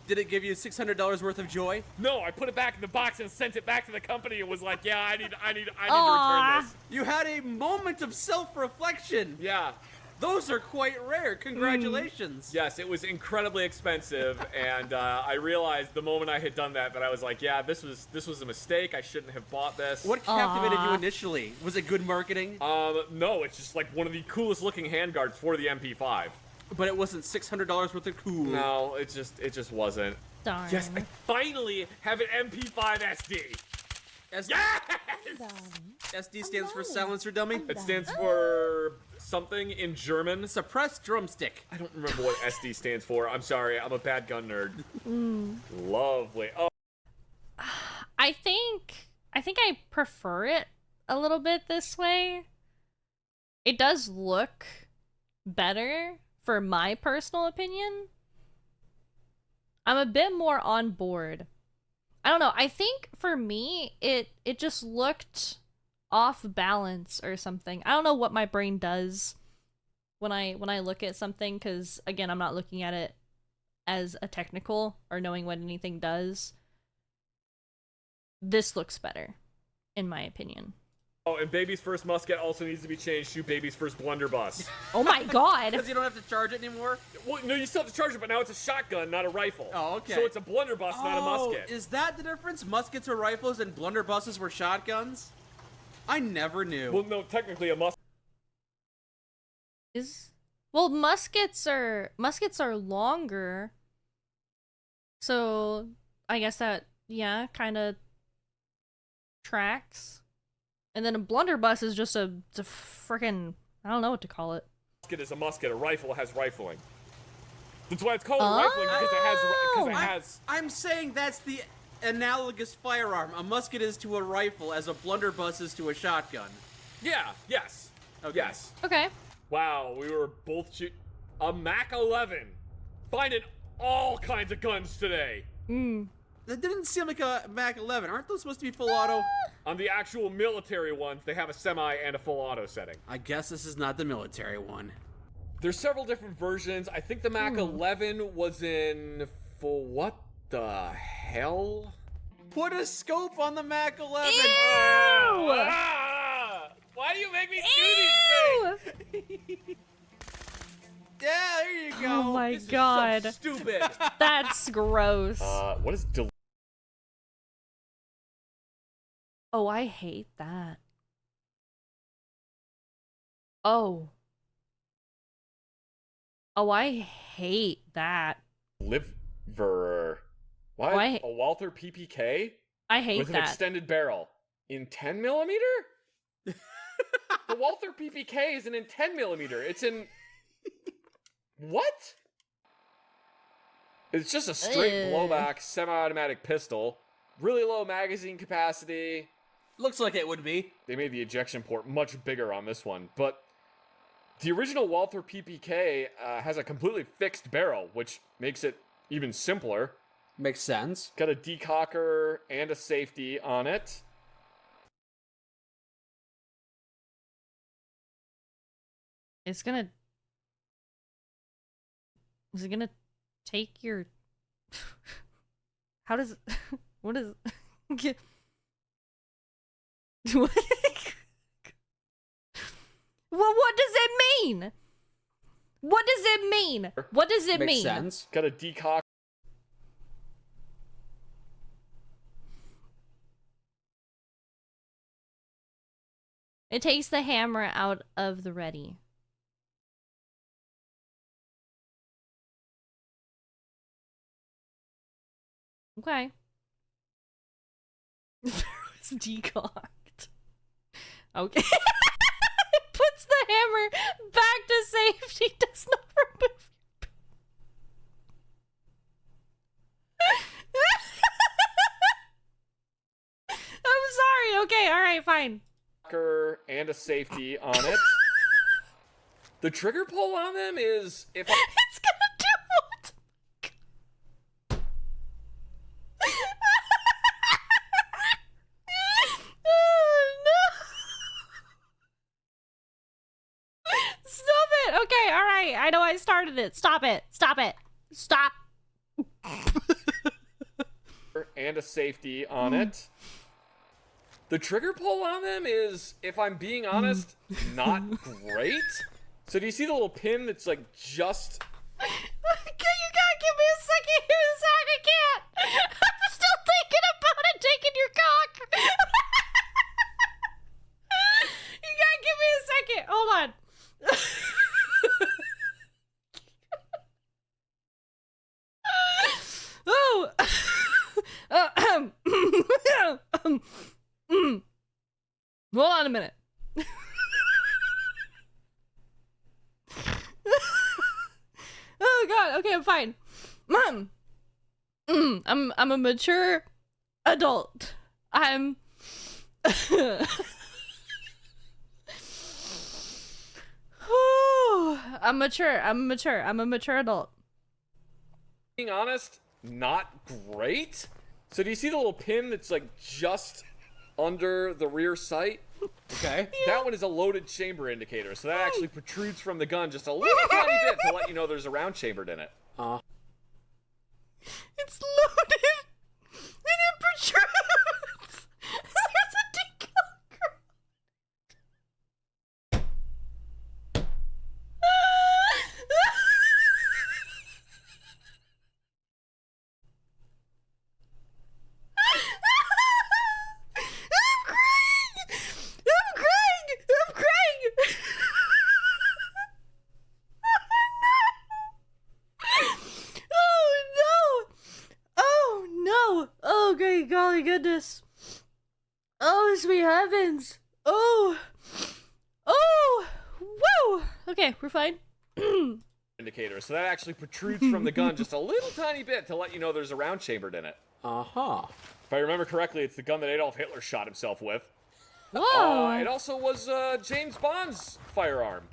Did it give you $600 worth of joy? No, I put it back in the box and sent it back to the company and was like, yeah, I need to Aw. return this. You had a moment of self-reflection. Yeah. Those are quite rare. Congratulations. Yes, it was incredibly expensive, and I realized the moment I had done that I was like, yeah, this was a mistake. I shouldn't have bought this. What captivated you initially? Was it good marketing? No, it's just like one of the coolest looking handguards for the MP5. But it wasn't $600 worth of cool. No, it just wasn't. Darn. Yes, I finally have an MP5 SD. Yes! SD stands for silencer dummy. It stands for something in German. Suppressed drumstick. I don't remember what SD stands for. I'm sorry, I'm a bad gun nerd. Lovely. Oh, I think I prefer it a little bit this way. it does look better for my personal opinion. I'm a bit more on board. I don't know. I think for me, it just looked off balance or something. I don't know what my brain does when I look at something, because again, I'm not looking at it as a technical or knowing what anything does. This looks better, in my opinion. Oh, and Baby's first musket also needs to be changed to Baby's first blunderbuss. Oh my god! Because you don't have to charge it anymore? Well, no, you still have to charge it, but now it's a shotgun, not a rifle. Oh, okay. So it's a blunderbuss, not a musket. Is that the difference? Muskets were rifles and blunderbusses were shotguns? I never knew. Well, no, technically a musket. Well, muskets are longer. So I guess that, yeah, kind of tracks. And then a blunderbuss is just a freaking, I don't know what to call it. Musket is a musket. A rifle has rifling. That's why it's called rifling, because it has. I'm saying that's the analogous firearm. A musket is to a rifle as a blunderbuss is to a shotgun. Yeah. Yes. Okay. Yes. Okay. Wow, we were both a Mac 11, finding all kinds of guns today. That didn't seem like a Mac 11. Aren't those supposed to be full auto? On the actual military ones, they have a semi and a full auto setting. I guess this is not the military one. There's several different versions. I think the Mac 11 was in full. What the hell? Put a scope on the Mac 11. Why do you make me do these things? Yeah, there you go. Oh my This god. is so stupid. That's gross. What is Oh, I hate that. Oh. Oh, I hate that. deliverer? What? Why- A Walther PPK I hate with an that. extended barrel in 10 millimeter? The Walther PPK isn't in 10 millimeter. It's in what? It's just a straight blowback semi-automatic pistol. Really low magazine capacity. Looks like it would be. They made the ejection port much bigger on this one, but the original Walther PPK has a completely fixed barrel, which makes it even simpler. Makes sense. Got a decocker and a safety on it. Is it gonna take your... How does... What is... What? Well, what does it mean? What does it mean? What does it Makes mean? sense. Got a decocker. It takes the hammer out of the ready. Okay. It's decocked. Okay. It puts the hammer back to safety. Does not remove. I'm sorry. Okay. All right. Fine. And a safety on it. The trigger pull on them is if I, It's gonna do what? Oh, no. Stop it. Okay, all right. I know I started it. Stop it. Stop it. Stop. and a safety on it. The trigger pull on them is, if I'm being honest, not great. So do you see the little pin that's like just... You gotta give me a second here, Zach. I can't. I'm still thinking about it taking your cock. You gotta give me a second. Hold on. Oh. Hold on a minute. Oh god, okay, I'm fine. I'm a mature adult. I'm I'm mature. I'm mature. I'm a mature adult. Being honest, not great. So do you see the little pin that's like just under the rear sight? Okay. That one is a loaded chamber indicator, so that actually protrudes from the gun just a little tiny bit to let you know there's a round chambered in it. It's loaded and it protrudes. There's a decal. I'm crying. Oh no! Oh great golly goodness! Oh sweet heavens! Oh! Whoa! Okay, we're fine. Indicator, so that actually protrudes from the gun just a little tiny bit to let you know there's a round chambered in it. If I remember correctly, it's the gun that Adolf Hitler shot himself with. Whoa! It also was James Bond's firearm.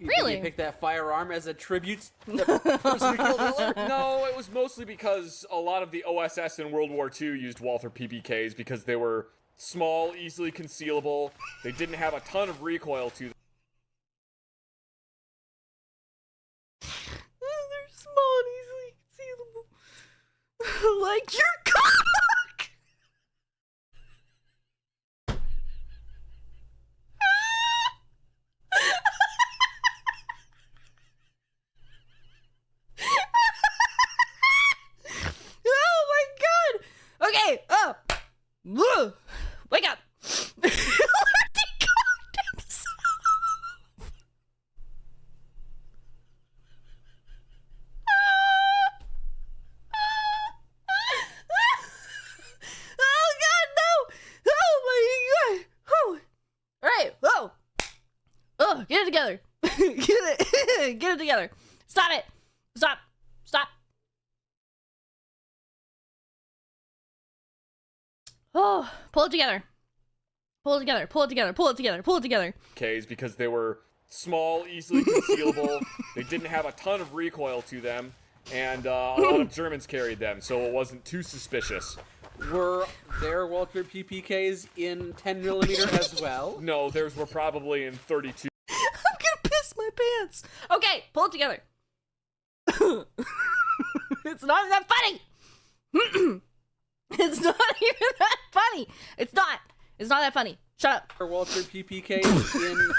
Really? You pick that firearm as a tribute to the person who killed Hitler? No, it was mostly because a lot of the OSS in World War II used Walther PPKs because they were small, easily concealable. They didn't have a ton of recoil to them. They're small and easily concealable. Like your cock! Oh my god! Okay, Woo! Wake up! Let the cock himself. Oh god, no! Oh my god! Whew. Alright, whoa! Oh, get it together. Get it together. Stop it! Stop! Stop! Oh, pull it together. Pull it together, pull it together, pull it together, pull it together. Ks because they were small, easily concealable. They didn't have a ton of recoil to them, and a lot of Germans carried them, so it wasn't too suspicious. Were there Walter PPKs in 10mm as well? No, theirs were probably in 32. I'm gonna piss my pants. Okay, pull it together. It's not that funny. It's not even that funny. It's not. It's not that funny. Shut up. Were Walter PPKs in...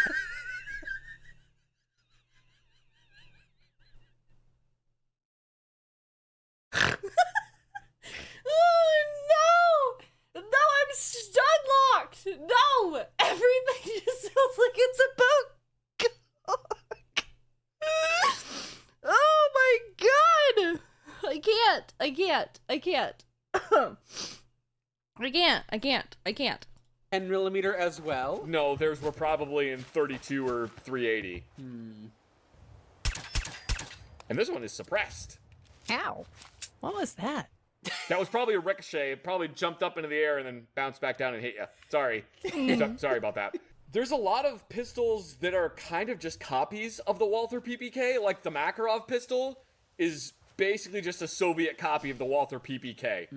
Oh no! No, I'm stun locked. No, everything just sounds like it's about cock. Oh my god! I can't. I can't. I can't. I can't. 10mm as well? No, theirs were probably in 32 or 380. And this one is suppressed. Ow. What was that? That was probably a ricochet. It probably jumped up into the air and then bounced back down and hit you. Sorry. Sorry about that. There's a lot of pistols that are kind of just copies of the Walther PPK. Like the Makarov pistol is basically just a Soviet copy of the Walther PPK.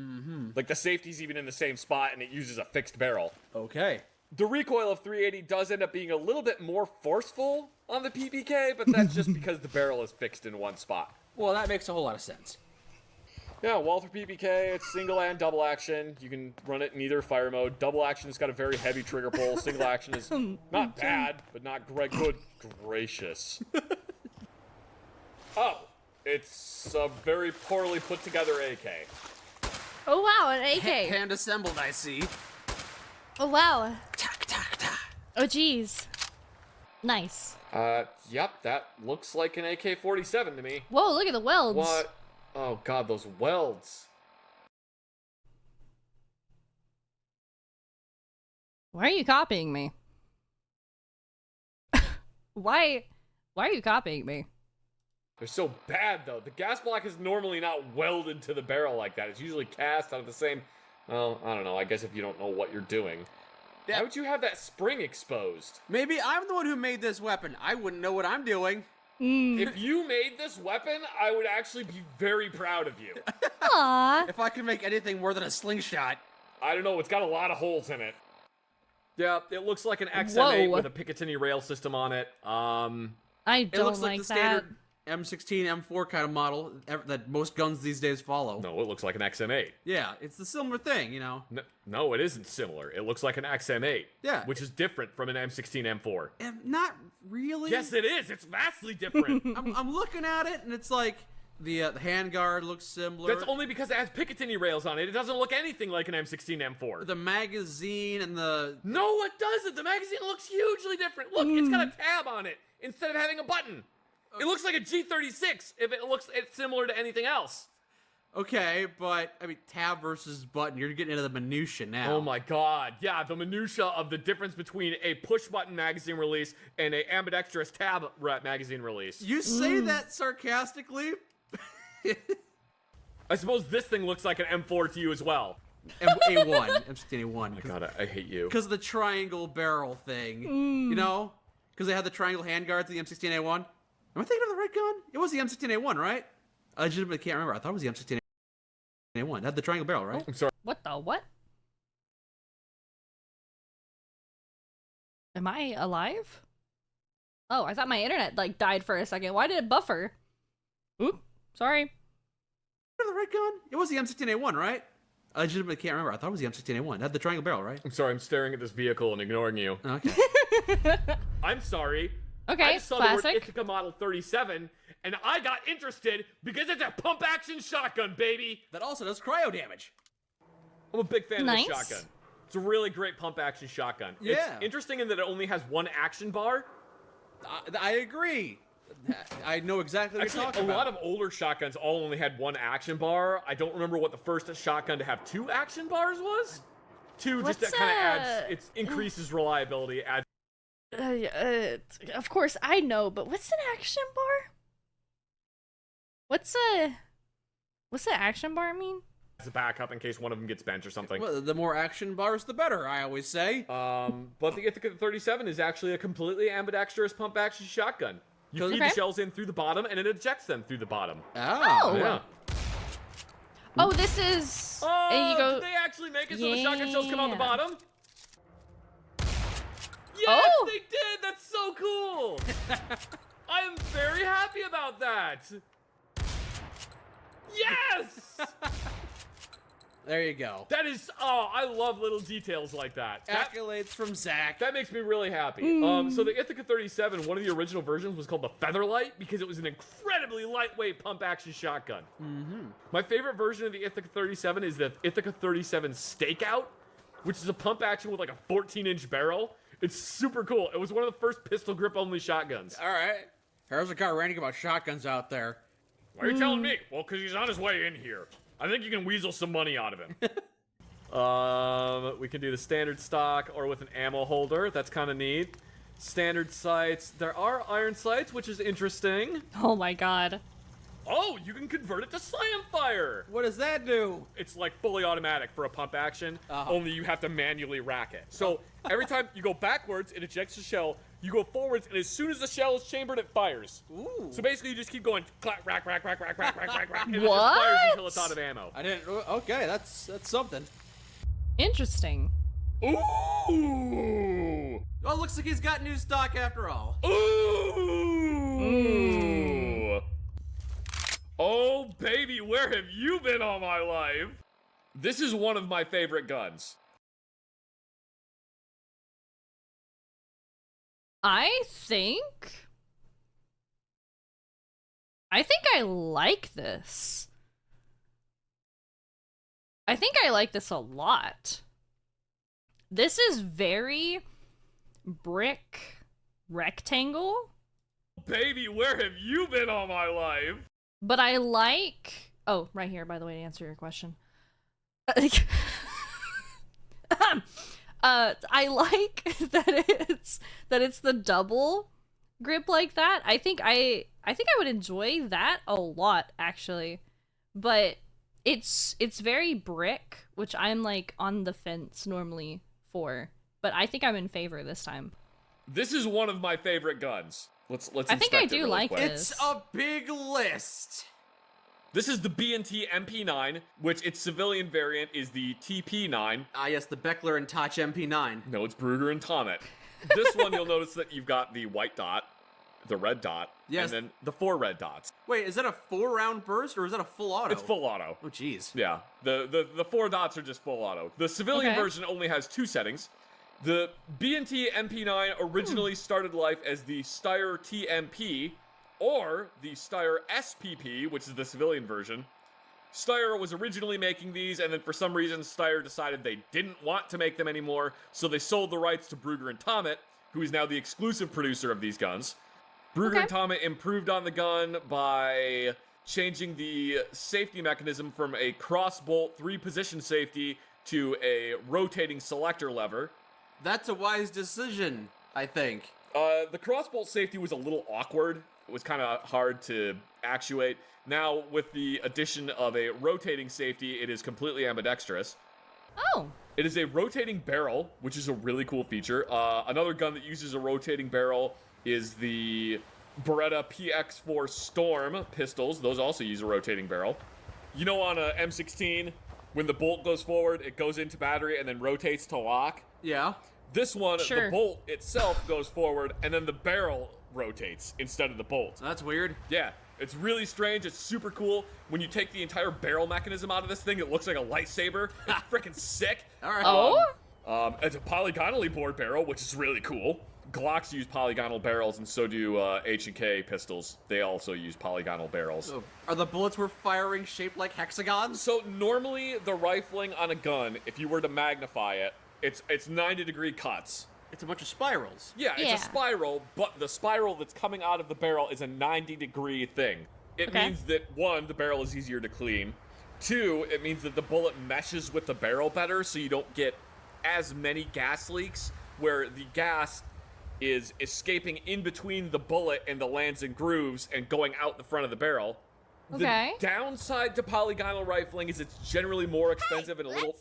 Like the safety's even in the same spot and it uses a fixed barrel. Okay. The recoil of 380 does end up being a little bit more forceful on the PPK, but that's just because the barrel is fixed in one spot. Well, that makes a whole lot of sense. Yeah, Walther PPK, it's single and double action. You can run it in either fire mode. Double action has got a very heavy trigger pull. Single action is not bad, but not good gracious. Oh, it's a very poorly put together AK. Oh wow, an AK. Hand assembled, I see. Oh wow. Tack, tack, tack. Oh geez. Nice. Yep, that looks like an AK-47 to me. Whoa, look at the welds. What? Oh god, those welds. Why are you copying me? Why are you copying me? They're so bad, though. The gas block is normally not welded to the barrel like that. It's usually cast out of the same... Well, I don't know. I guess if you don't know what you're doing. Yeah. Why would you have that spring exposed? Maybe I'm the one who made this weapon. I wouldn't know what I'm doing. If you made this weapon, I would actually be very proud of you. Aww. If I can make anything more than a slingshot. I don't know, it's got a lot of holes in it. Yeah, it looks like an XM8 Whoa. with a Picatinny rail system on it. I It don't looks like the that. standard M16, M4 kind of model that most guns these days follow. No, it looks like an XM8. Yeah, it's the similar thing, you know. No, it isn't similar. It looks like an XM8. Yeah. Which is different from an M16, M4. Not really. Yes, it is. It's vastly different. I'm looking at it, and it's like the handguard looks similar. That's only because it has Picatinny rails on it. It doesn't look anything like an M16, M4. The magazine and the... No, it doesn't. The magazine looks hugely different. Look, it's got a tab on it instead of having a button. It looks like a G36 if it's similar to anything else. Okay, but, I mean, tab versus button, you're getting into the minutia now. Oh my god. Yeah, the minutia of the difference between a push-button magazine release and a ambidextrous tab magazine release. You say that sarcastically? I suppose this thing looks like an M4 to you as well. A1, M16A1. Oh my god, I hate you. Because of the triangle barrel thing, you know? Because they had the triangle handguards in the M16A1. Am I thinking of the right gun? It was the M16A1, right? I legitimately can't remember. I thought it was the M16A1. It had the triangle barrel, right? I'm sorry. What the what? Am I alive? Oh, I thought my internet like died for a second. Why did it buffer? Oop, sorry. The right gun? It was the M16A1, right? I legitimately can't remember. I thought it was the M16A1. It had the triangle barrel, right? I'm sorry, I'm staring at this vehicle and ignoring you. Okay. I'm sorry. Okay, I just saw the word classic. Ithaca Model 37, and I got interested because it's a pump-action shotgun, baby! That also does cryo damage. I'm a big fan Nice. of this shotgun. It's a really great pump-action shotgun. Yeah. It's interesting in that it only has one action bar. I agree. I know exactly what Actually, you're talking a lot about. of older shotguns all only had one action bar. I don't remember what the first shotgun to have two action bars was. Two just What's, kind of adds, it increases reliability, adds Of course I know, but what's an action bar? What's the action bar mean? a backup in case one of them gets bent or something. Well, the more action bars, the better, I always say. But the Ithaca 37 is actually a completely ambidextrous pump-action shotgun. You feed Okay. the shells in through the bottom, and it ejects them through the bottom. Oh. Yeah. Oh, this is. Oh, and you go. did they actually make it so the shotgun shells come out the Yeah. bottom? Yes, Oh. they did! That's so cool! I am very happy about that! Yes! There you go. That is, oh, I love little details like that. Accolades from Zach. That makes me really happy. So the Ithaca 37, one of the original versions was called the Featherlight because it was an incredibly lightweight pump-action shotgun. My favorite version of the Ithaca 37 is the Ithaca 37 Stakeout, which is a pump-action with like a 14-inch barrel. It's super cool. It was one of the first pistol grip-only shotguns. All right. Here's a guy ranting about shotguns out there. Why are you telling me? Well, because he's on his way in here. I think you can weasel some money out of him. We can do the standard stock or with an ammo holder. That's kind of neat. Standard sights. There are iron sights, which is interesting. Oh my god. Oh, you can convert it to slam fire. What does that do? It's like fully automatic for a pump action, only you have to manually rack it. So every time you go backwards, it ejects the shell. You go forwards, and as soon as the shell is chambered, it fires. Ooh. So basically, you just keep going, clack, rack, rack, rack, rack, rack, rack, rack, rack, and it just What? fires until it's out of ammo. I didn't. Okay, that's something. Interesting. Ooh! Oh, looks like he's got new stock after all. Ooh! Oh, baby, where have you been all my life? This is one of my favorite guns. I think I like this. I think I like this a lot. This is very brick rectangle, Baby, where have you been all my life? but I like. Oh, right here, by the way, to answer your question. I like that it's the double grip like that. I think I would enjoy that a lot actually. But it's very brick, which I'm like on the fence normally for. But I think I'm in favor this time. This is one of my favorite guns. Let's I think I inspect it do really like quick. this. It's a big list. This is the B&T MP9, which its civilian variant is the TP9. Ah, yes, the Beckler and Toch MP9. No, it's Brugger and Tomet. This one, you'll notice that you've got the white dot, the red dot, Yes. and then the 4 red dots. Wait, is that a 4-round burst or is that a full auto? It's full auto. Oh, jeez. Yeah, the 4 dots are just full auto. The civilian Okay. version only has 2 settings. The B&T MP9 originally started life as the Steyr TMP, or the Steyr SPP, which is the civilian version. Steyr was originally making these, and then for some reason Steyr decided they didn't want to make them anymore, so they sold the rights to Brugger and Tomet, who is now the exclusive producer of these guns. Brugger and Tomet improved on the gun by changing the safety mechanism from a cross-bolt 3-position safety to a rotating selector lever. That's a wise decision, I think. The crossbolt safety was a little awkward. It was kind of hard to actuate. Now, with the addition of a rotating safety, it is completely ambidextrous. Oh. It is a rotating barrel, which is a really cool feature. Another gun that uses a rotating barrel is the Beretta PX4 Storm pistols. Those also use a rotating barrel. You know, on a M16, when the bolt goes forward, it goes into battery and then rotates to lock? Yeah. This one, Sure. the bolt itself goes forward, and then the barrel rotates instead of the bolt. That's weird. Yeah, it's really strange. It's super cool. When you take the entire barrel mechanism out of this thing, it looks like a lightsaber. It's freaking sick. All right. Oh? It's a polygonally bored barrel, which is really cool. Glocks use polygonal barrels, and so do H&K pistols. They also use polygonal barrels. So, are the bullets we're firing shaped like hexagons? So normally, the rifling on a gun, if you were to magnify it, it's 90-degree cuts. It's a bunch of spirals. Yeah, it's Yeah. a spiral, but the spiral that's coming out of the barrel is a 90-degree thing. It Okay. means that, 1, the barrel is easier to clean. 2, it means that the bullet meshes with the barrel better, so you don't get as many gas leaks, where the gas is escaping in between the bullet and the lands and grooves and going out the front of the barrel. Okay. The downside to polygonal rifling is it's generally more expensive and a little...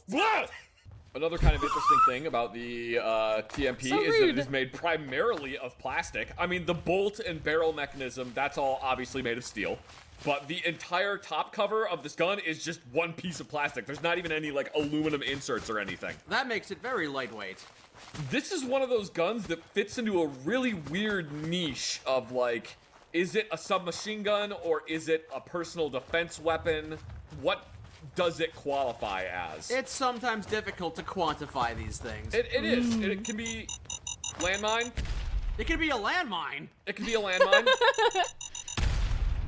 Another kind of interesting thing about the TMP So is that it rude. is made primarily of plastic. I mean, the bolt and barrel mechanism, that's all obviously made of steel. But the entire top cover of this gun is just one piece of plastic. There's not even any, like, aluminum inserts or anything. That makes it very lightweight. This is one of those guns that fits into a really weird niche of, like, is it a submachine gun or is it a personal defense weapon? What does it qualify as? It's sometimes difficult to quantify these things. It is. It can be landmine. It could be a landmine. It can be a landmine.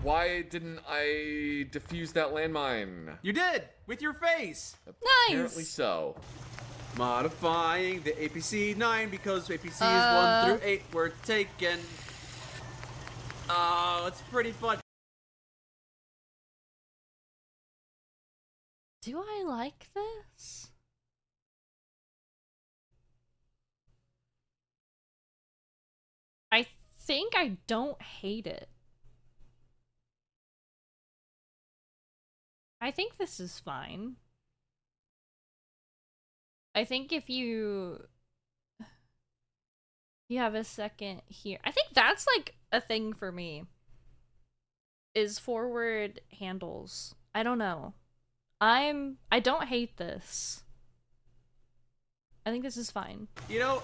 Why didn't I defuse that landmine? You did, with your face. Apparently Nice. so. Modifying the APC-9 because APCs 1 through 8 were taken. Oh, it's pretty fun. Do I like this? I think I don't hate it. I think this is fine. I think if you have a second here. I think that's like a thing for me. Is forward handles. I don't know. I don't hate this. I think this is fine. You know,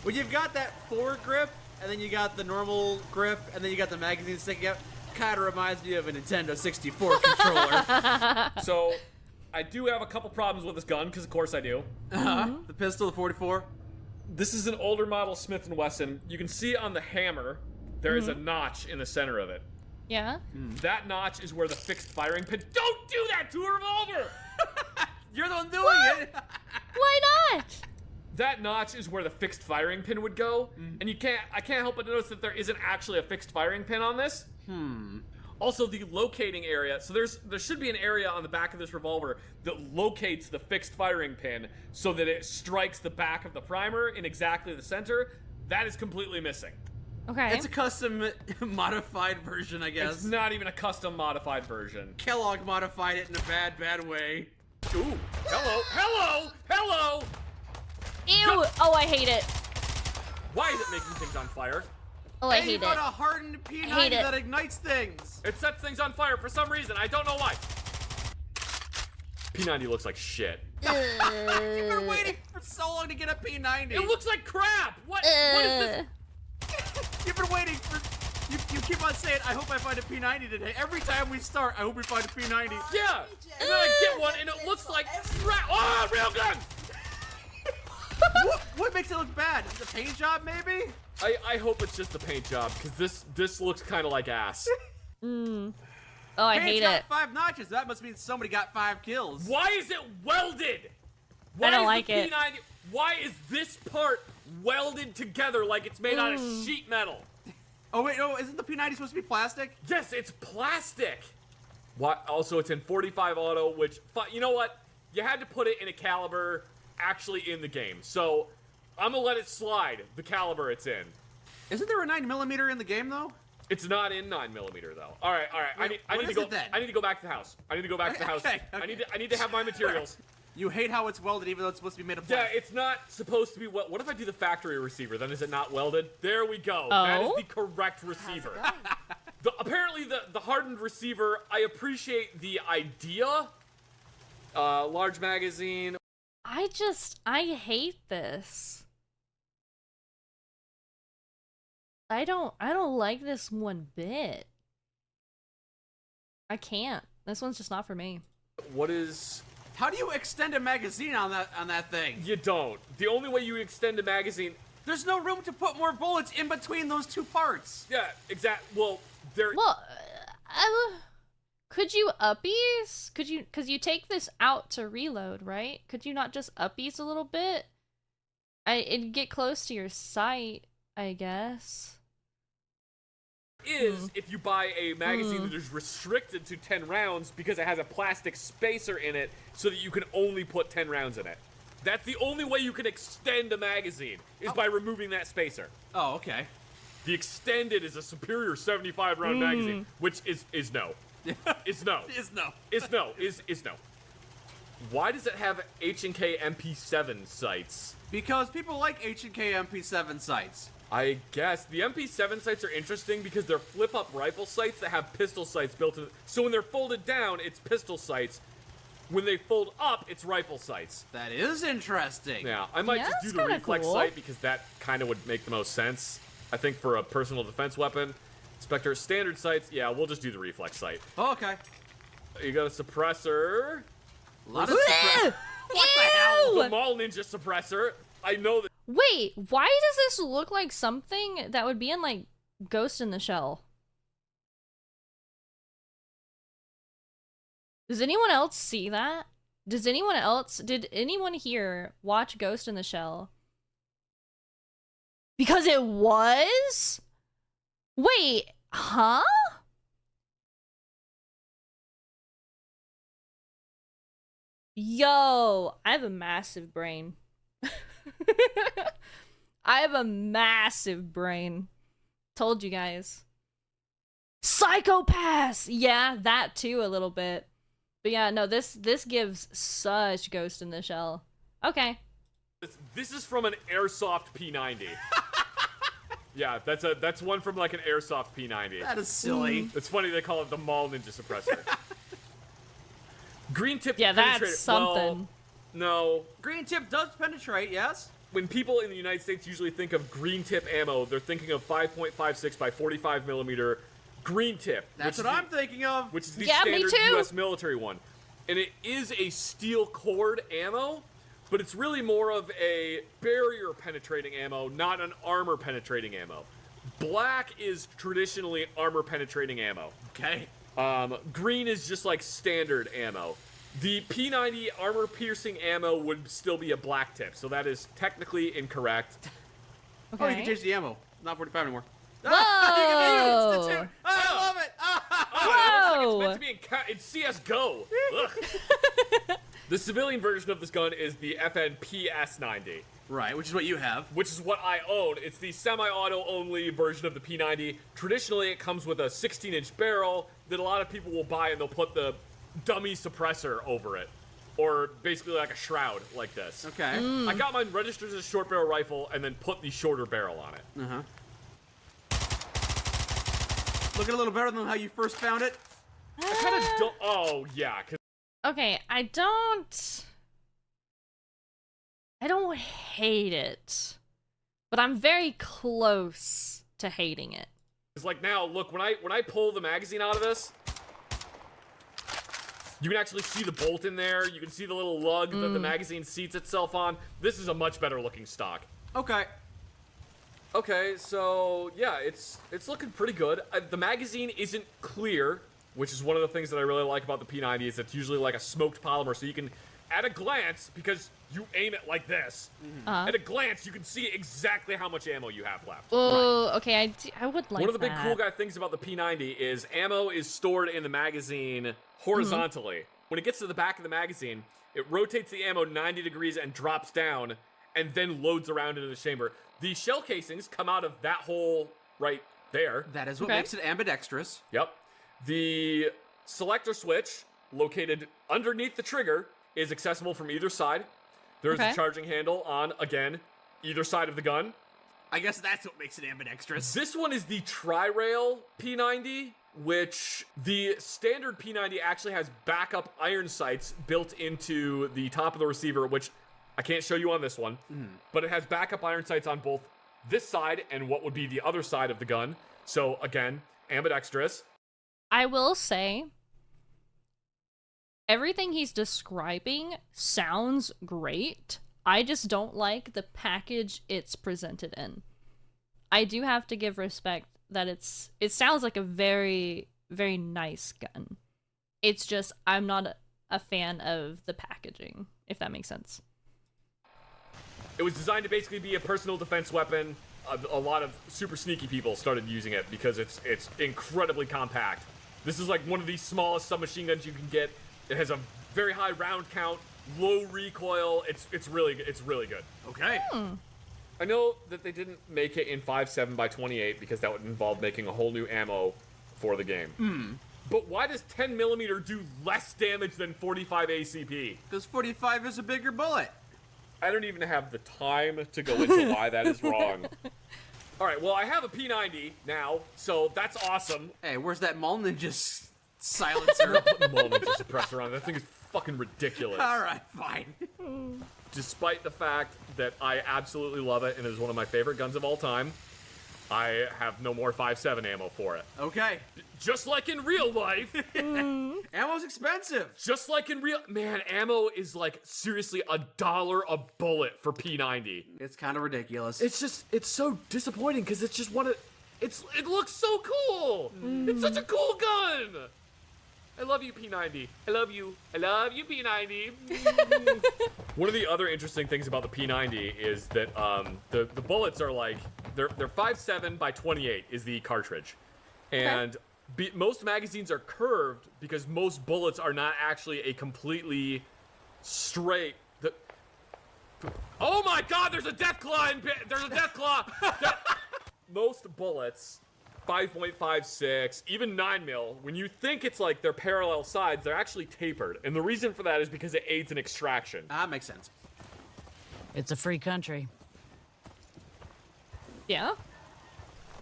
when you've got that forward grip, and then you got the normal grip, and then you got the magazine sticking out, kind of reminds me of a Nintendo 64 controller. So, I do have a couple problems with this gun, because of course I do. The pistol, the 44. This is an older model Smith & Wesson. You can see on the hammer, there is a notch in the center of it. Yeah? That notch is where the fixed firing pin... Don't do that to a revolver! You're the one doing it! Why not? That notch is where the fixed firing pin would go, and I can't help but notice that there isn't actually a fixed firing pin on this. Also, the locating area, so there should be an area on the back of this revolver that locates the fixed firing pin so that it strikes the back of the primer in exactly the center. That is completely missing. Okay. It's a custom modified version, I guess. It's not even a custom modified version. Kellogg modified it in a bad way. Ooh, hello! Ew! Oh, I hate it. Why is it making things on fire? Oh, I Hey, you hate got it. a hardened hate P90 it. that ignites things. It sets things on fire for some reason. I don't know why. P90 looks like shit. You've been waiting for so long to get a P90. It looks like crap. What is this? You've been waiting for. You keep on saying, I hope I find a P90 today. Every time we start, I hope we find a P90. Yeah. And then I get one, and it looks like crap. Oh, real gun. What makes it look bad? Is it a paint job, maybe? I hope it's just the paint job, because this looks kind of like ass. Oh, I Hey, hate it's got it. 5 notches. That must mean somebody got 5 kills. Why is it welded? Why don't is like the it. P90, why is this part welded together like it's made out of Mm. sheet metal? Oh wait, no, isn't the P90 supposed to be plastic? Yes, it's plastic. Why? Also, it's in 45 auto, which, you know what? You had to put it in a caliber actually in the game. So, I'm gonna let it slide, the caliber it's in. Isn't there a 9mm in the game though? It's not in 9mm though. All right. Wait, I what need to is go. it then? I need to go back to the house. I need to go back to the house. Okay. I need to have my materials. You hate how it's welded even though it's supposed to be made of Yeah, plastic. it's not supposed to be what if I do the factory receiver? Then is it not welded? There we go. That is Oh? the correct receiver. Apparently the hardened receiver, I appreciate the idea. Large magazine. I hate this. I don't like this one bit. I can't. This one's just not for me. What is... How do you extend a magazine on that thing? You don't. The only way you extend a magazine... There's no room to put more bullets in between those 2 parts. Yeah, well, there... Well, could you uppies? Cause you take this out to reload, right? Could you not just uppies a little bit? It'd get close to your sight, I guess. Is if you buy a magazine that is restricted to 10 rounds because it has a plastic spacer in it so that you can only put 10 rounds in it. That's the only way you can extend a magazine, is by removing that spacer. Oh, okay. The extended is a superior 75 round magazine, which is no. Is no. Is no. Is no. Is no. Why does it have H&K MP7 sights? Because people like H&K MP7 sights. I guess. The MP7 sights are interesting because they're flip-up rifle sights that have pistol sights built in. So when they're folded down, it's pistol sights. When they fold up, it's rifle sights. That is interesting. Yeah, I might Yeah, just do that's the kinda reflex cool. sight because that kind of would make the most sense. I think for a personal defense weapon. Spectre standard sights, yeah, we'll just do the reflex sight. Oh, okay. You got a suppressor. A lot of what the hell? The Mall Ninja suppressor. I know that. Wait, why does this look like something that would be in, like, Ghost in the Shell? Does anyone else see that? Did anyone here watch Ghost in the Shell? Because it was? Wait, huh? Yo, I have a massive brain. I have a massive brain. Told you guys. Psychopaths! Yeah, that too a little bit. But yeah, no, this gives such Ghost in the Shell. Okay. This is from an airsoft P90. Yeah, that's one from like an airsoft P90. That is silly. It's funny they call it the Mall Ninja suppressor. Green tip. Yeah, that's penetrator. something. Well, no. Green tip does penetrate, yes? When people in the United States usually think of green tip ammo, they're thinking of 5.56 by 45 millimeter green tip. That's what I'm thinking of. Which is the Yeah, me standard too. U.S. military one. And it is a steel cord ammo, but it's really more of a barrier penetrating ammo, not an armor penetrating ammo. Black is traditionally armor penetrating ammo. Okay. Green is just like standard ammo. The P90 armor piercing ammo would still be a black tip, so that is technically incorrect. Oh, you can Okay. change the ammo. Not 45 anymore. Whoa! You can institute. I love it. Oh, it looks like Whoa! it's meant to be in CSGO. Ugh. The civilian version of this gun is the FNPS90, Right, which is what you have. which is what I own. It's the semi-auto only version of the P90. Traditionally, it comes with a 16-inch barrel that a lot of people will buy and they'll put the dummy suppressor over it. or basically like a shroud like this. Okay. I got mine registered as a short barrel rifle and then put the shorter barrel on it. Uh-huh. Looking a little better than how you first found it. I kind of don't. Oh yeah. Okay, I don't hate it, but I'm very close to hating it. It's like now, look, when I pull the magazine out of this, you can actually see the bolt in there. You can see the little lug that the magazine seats itself on. This is a much better looking stock. Okay. Okay, so yeah, it's looking pretty good. The magazine isn't clear, which is one of the things that I really like about the P90 is it's usually like a smoked polymer, so you can, at a glance, because you aim it like this, at a glance you can see exactly how much ammo you have left. Oh, okay, I would like One of the big that. cool guy things about the P90 is ammo is stored in the magazine horizontally. When it gets to the back of the magazine, it rotates the ammo 90 degrees and drops down, and then loads around into the chamber. The shell casings come out of that hole right there. That is what Okay. makes it ambidextrous. Yep. The selector switch, located underneath the trigger, is accessible from either side. There's Okay. a charging handle on, again, either side of the gun. I guess that's what makes it ambidextrous. This one is the tri-rail P90, which the standard P90 actually has backup iron sights built into the top of the receiver, which I can't show you on this one, but it has backup iron sights on both this side and what would be the other side of the gun. So again, ambidextrous. I will say, everything he's describing sounds great. I just don't like the package it's presented in. I do have to give respect that it sounds like a very, very nice gun. It's just, I'm not a fan of the packaging, if that makes sense. It was designed to basically be a personal defense weapon. A lot of super sneaky people started using it because it's incredibly compact. This is like one of the smallest submachine guns you can get. It has a very high round count, low recoil. It's really good. Okay. I know that they didn't make it in 5.7x28 because that would involve making a whole new ammo for the game. But why does 10mm do less damage than 45 ACP? Because 45 is a bigger bullet. I don't even have the time to go into why that is wrong. All right, well, I have a P90 now, so that's awesome. Hey, where's that Mall Ninja silencer? Putting the moment suppressor on. That thing is fucking ridiculous. All right, fine. Despite the fact that I absolutely love it and it is one of my favorite guns of all time, I have no more 5.7 ammo for it. Okay. Just like in real life. Ammo's expensive. Just like in real... Man, ammo is like seriously $1 a bullet for P90. It's kind of ridiculous. It's just... It's so disappointing because it's just one of... It looks so cool. It's such a cool gun. I love you, P90. I love you. I love you, P90. One of the other interesting things about the P90 is that the bullets are like they're 5.7x28 is the cartridge, and most magazines are curved because most bullets are not actually a completely straight. Oh my God! There's a death claw. There's a death claw. Most bullets. 5.56, even 9mm, when you think it's like they're parallel sides, they're actually tapered. And the reason for that is because it aids in extraction. That makes sense. It's a free country. Yeah?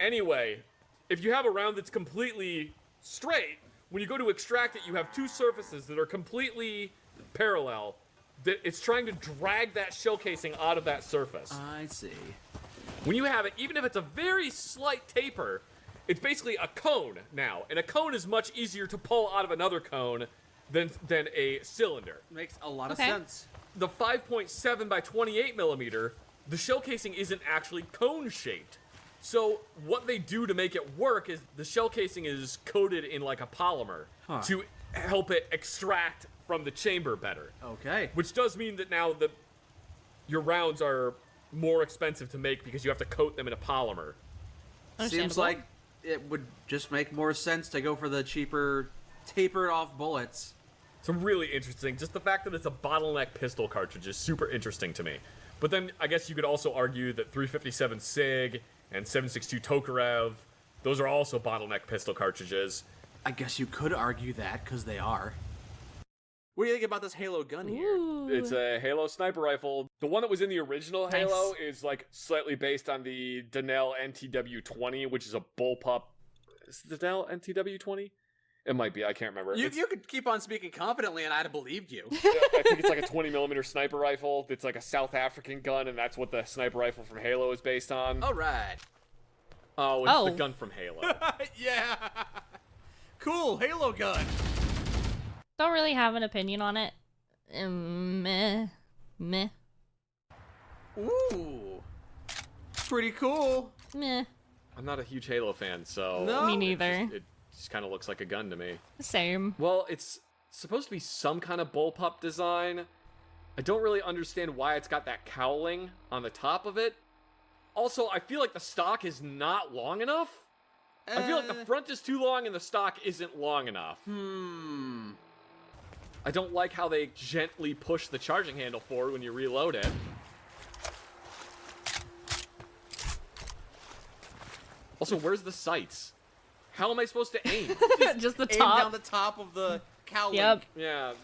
Anyway, if you have a round that's completely straight, when you go to extract it, you have two surfaces that are completely parallel. That it's trying to drag that shell casing out of that surface. I see. When you have it, even if it's a very slight taper, it's basically a cone now, and a cone is much easier to pull out of another cone than a cylinder. Makes a lot of Okay. sense. The 5.7x28mm, the shell casing isn't actually cone shaped. So what they do to make it work is the shell casing is coated in like a polymer to help it extract from the chamber better. Okay. Which does mean that now your rounds are more expensive to make because you have to coat them in a polymer. Seems Understandable. like it would just make more sense to go for the cheaper, tapered off bullets. It's really interesting. Just the fact that it's a bottleneck pistol cartridge is super interesting to me. But then I guess you could also argue that 357 SIG and 7.62 Tokarev, those are also bottleneck pistol cartridges. I guess you could argue that, because they are. What do you think about this Halo gun here? Ooh. It's a Halo sniper rifle. The one that was in the original Nice. Halo is like slightly based on the Donnell NTW-20, which is a bullpup. Is it Donnell NTW-20? It might be. I can't remember. You could keep on speaking confidently, and I'd have believed you. I think it's like a 20mm sniper rifle. It's like a South African gun, and that's what the sniper rifle from Halo is based on. All right. Oh, it's Oh. the gun from Halo. Yeah. Cool Halo gun. Don't really have an opinion on it. Meh. Meh. Ooh. Pretty cool. Meh. I'm not a huge Halo fan, so No? Me neither. It just kind of looks like a gun to me. Same. Well, it's supposed to be some kind of bullpup design. I don't really understand why it's got that cowling on the top of it. Also, I feel like the stock is not long enough. I feel like the front is too long and the stock isn't long enough. I don't like how they gently push the charging handle forward when you reload it. Also, where's the sights? How am I supposed to aim? Just the Aim top. down the top of the cowling. Yep. Yeah.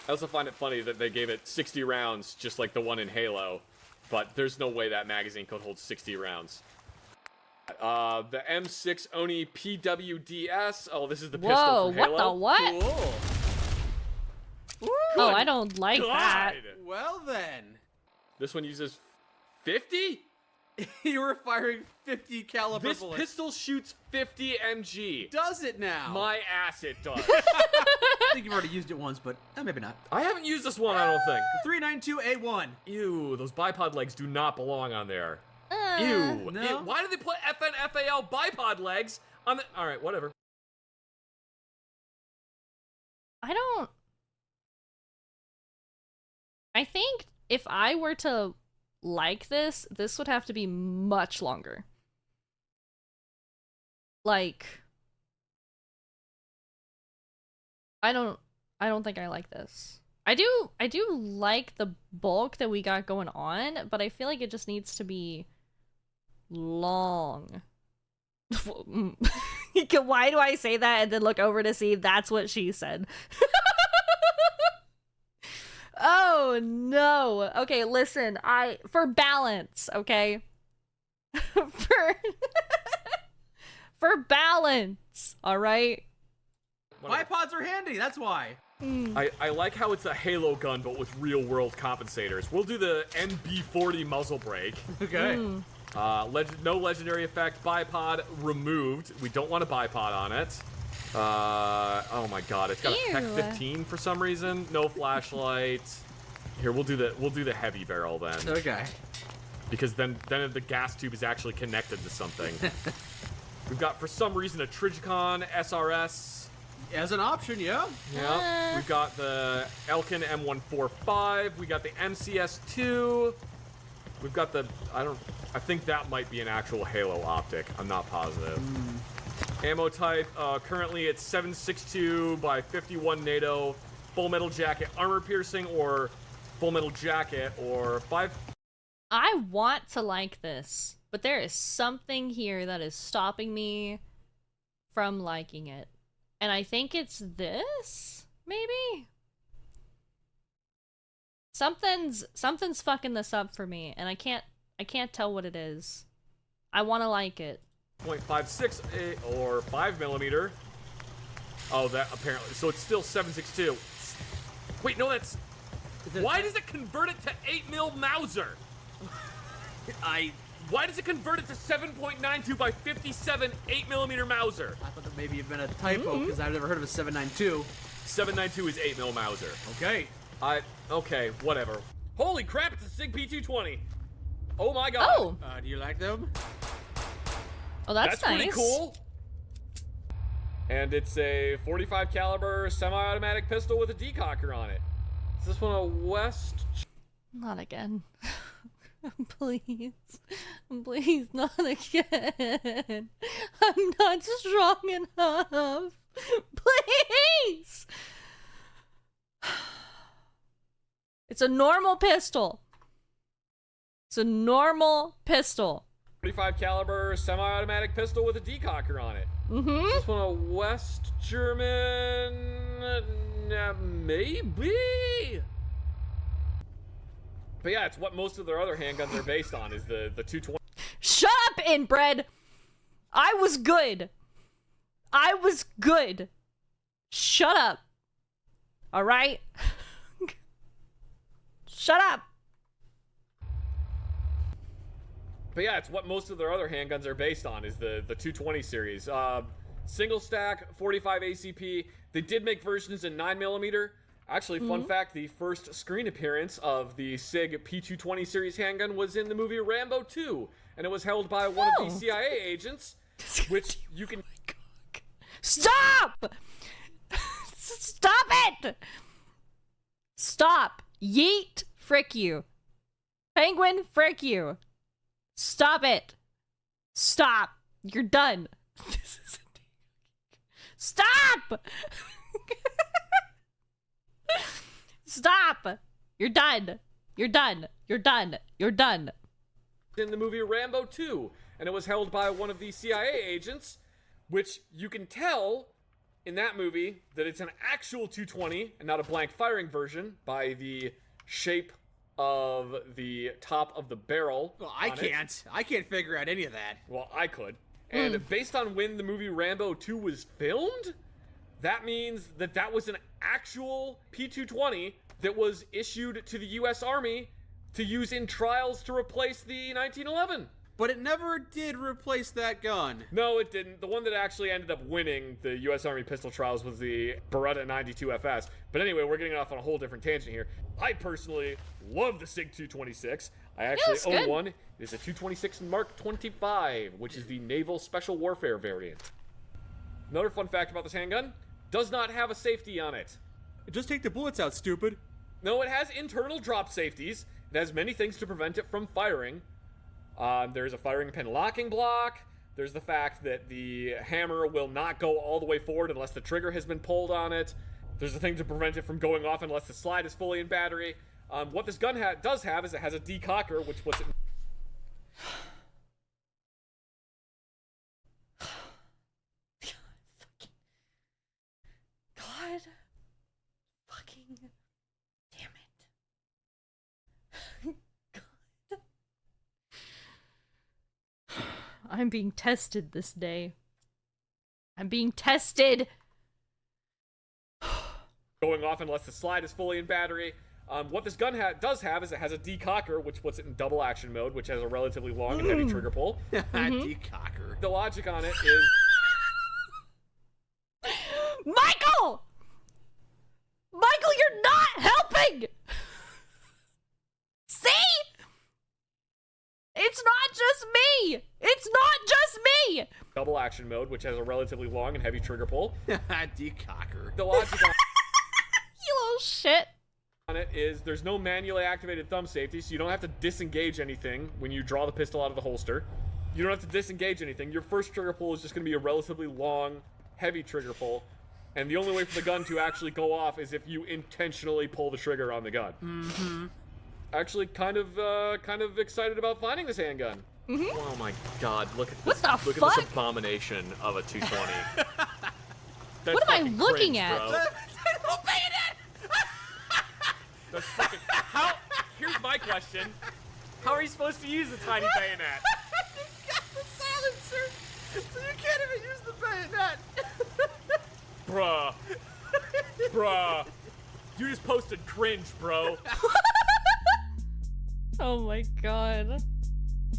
I also find it funny that they gave it 60 rounds, just like the one in Halo. But there's no way that magazine could hold 60 rounds. The M6 Oni PWDS. Oh, this is the pistol Whoa, from what Halo. the what? Cool. Oh, I don't like that. God! Well then. This one uses 50? You were firing 50 caliber This bullets. pistol shoots 50 MG. Does it now? My ass, it does. I think you've already used it once, but maybe not. I haven't used this one, I don't think. 392A1. Ew, those bipod legs do not belong on there. Ew. No? Ew. Why did they put FNFAL bipod legs on the... Alright, whatever. I think if I were to like this, this would have to be much longer. Like, I don't think I like this. I do like the bulk that we got going on, but I feel like it just needs to be long. Why do I say that and then look over to see that's what she said? Oh no. Okay, listen, for balance, okay? for balance, all right? Whatever. Bipods are handy, that's why. I like how it's a Halo gun, but with real-world compensators. We'll do the MB40 muzzle brake. Okay. No legendary effect. Bipod removed. We don't want a bipod on it. Oh my god, it's got a Tech Ew. 15 for some reason. No flashlight. Here, we'll do the heavy barrel then, Okay. because then the gas tube is actually connected to something. We've got, for some reason, a Trigicon SRS. As an option, yeah. Yeah. We've got the Elkin M145. We got the MCS2. We've got the I think that might be an actual Halo optic. I'm not positive. Ammo type, currently it's 7.62 by 51 NATO, full metal jacket, armor piercing, or full metal jacket, or 5. I want to like this, but there is something here that is stopping me from liking it. And I think it's this, maybe? Something's fucking this up for me, and I can't tell what it is. I want to like it. 0.56 or 5mm. Oh, that apparently. So it's still 7.62. Wait, no, that's. Why does it convert it to 8mm Mauser? Why does it convert it to 7.92 by 57 8mm Mauser? I thought that maybe it'd been a typo because I've never heard of a 792. 7.92 is 8mm Mauser. Okay. Okay, whatever. Holy crap, it's a SIG P220. Oh my god. Oh! Do you like them? Oh, that's nice. pretty cool. And it's a 45 caliber semi-automatic pistol with a decocker on it. Is this one a West? Not again. Please. Please, not again. I'm not strong enough. Please! It's a normal pistol. It's a normal pistol. 45 caliber semi-automatic pistol with a decocker on it. Is this one a West German? Maybe? But yeah, it's what most of their other handguns are based on, is the 220. Shut up, inbred! I was good. I was good. Shut up. Alright? Shut up. But yeah, it's what most of their other handguns are based on, is the 220 series. Single stack, 45 ACP. They did make versions in 9mm. Actually, fun fact, the first screen appearance of the SIG P220 series handgun was in the movie Rambo 2, and it was held by one of the CIA agents, which you can... Stop! Stop it! Stop. Yeet. Frick you. Penguin, frick you. Stop it. Stop. You're done. Stop! Stop! You're done. You're done. You're done. You're done. In the movie Rambo 2, and it was held by one of the CIA agents, which you can tell in that movie that it's an actual 220 and not a blank firing version by the shape of the top of the barrel. Well, I can't figure out any of that. Well, I could. And based on when the movie Rambo 2 was filmed, that means that that was an actual P220 that was issued to the US Army to use in trials to replace the 1911. But it never did replace that gun. No, it didn't. The one that actually ended up winning the US Army pistol trials was the Beretta 92 FS. But anyway, we're getting off on a whole different tangent here. I personally love the SIG 226. I actually own good. one. It is a 226 Mark 25, which is the Naval Special Warfare variant. Another fun fact about this handgun, does not have a safety on it. Just take the bullets out, stupid. No, it has internal drop safeties. It has many things to prevent it from firing. There's a firing pin locking block. There's the fact that the hammer will not go all the way forward unless the trigger has been pulled on it. There's a thing to prevent it from going off unless the slide is fully in battery. What this gun does have is it has a decocker, which puts it... God fucking damn it. God. I'm being tested this day. I'm being tested. going off unless the slide is fully in battery. What this gun does have is it has a decocker, which puts it in double action mode, which has a relatively long and heavy trigger pull. Decocker. The logic on it is... Michael! Michael, you're not helping! See? It's not just me! It's not just me! double action mode, which has a relatively long and heavy trigger pull. Decocker. The logic You little shit. on it is there's no manually activated thumb safety, so you don't have to disengage anything when you draw the pistol out of the holster. You don't have to disengage anything. Your first trigger pull is just going to be a relatively long, heavy trigger pull. And the only way for the gun to actually go off is if you intentionally pull the trigger on the gun. Mm-hmm. Actually, kind of excited about finding this handgun. Oh my god, look at What this. the Look fuck? at this abomination of a 220. What am I looking at? Bro. That's fucking... How... Here's my question. How are you supposed to use a tiny bayonet? You got the silencer, so you can't even use the bayonet. Bruh. Bruh. You just posted cringe, bro. Oh my god.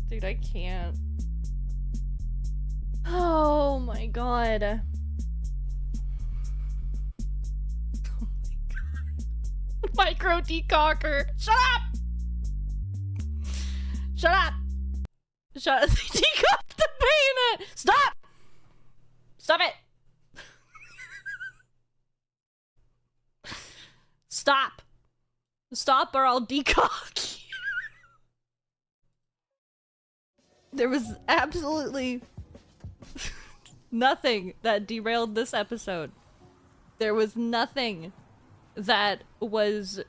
Dude, I can't. Oh my god. Oh my god. Micro decocker. Shut up! Shut up! Shut up. Decock the bayonet! Stop! Stop it! Stop. Stop or I'll decock you. There was absolutely nothing that derailed this episode. There was nothing that was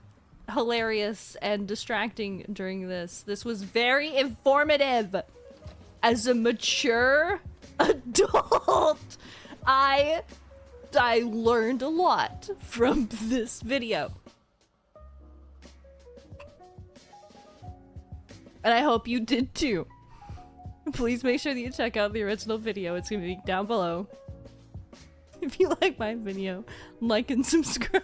hilarious and distracting during this. This was very informative. As a mature adult. I learned a lot from this video. And I hope you did too. Please make sure that you check out the original video. It's gonna be down below. If you like my video, like and subscribe.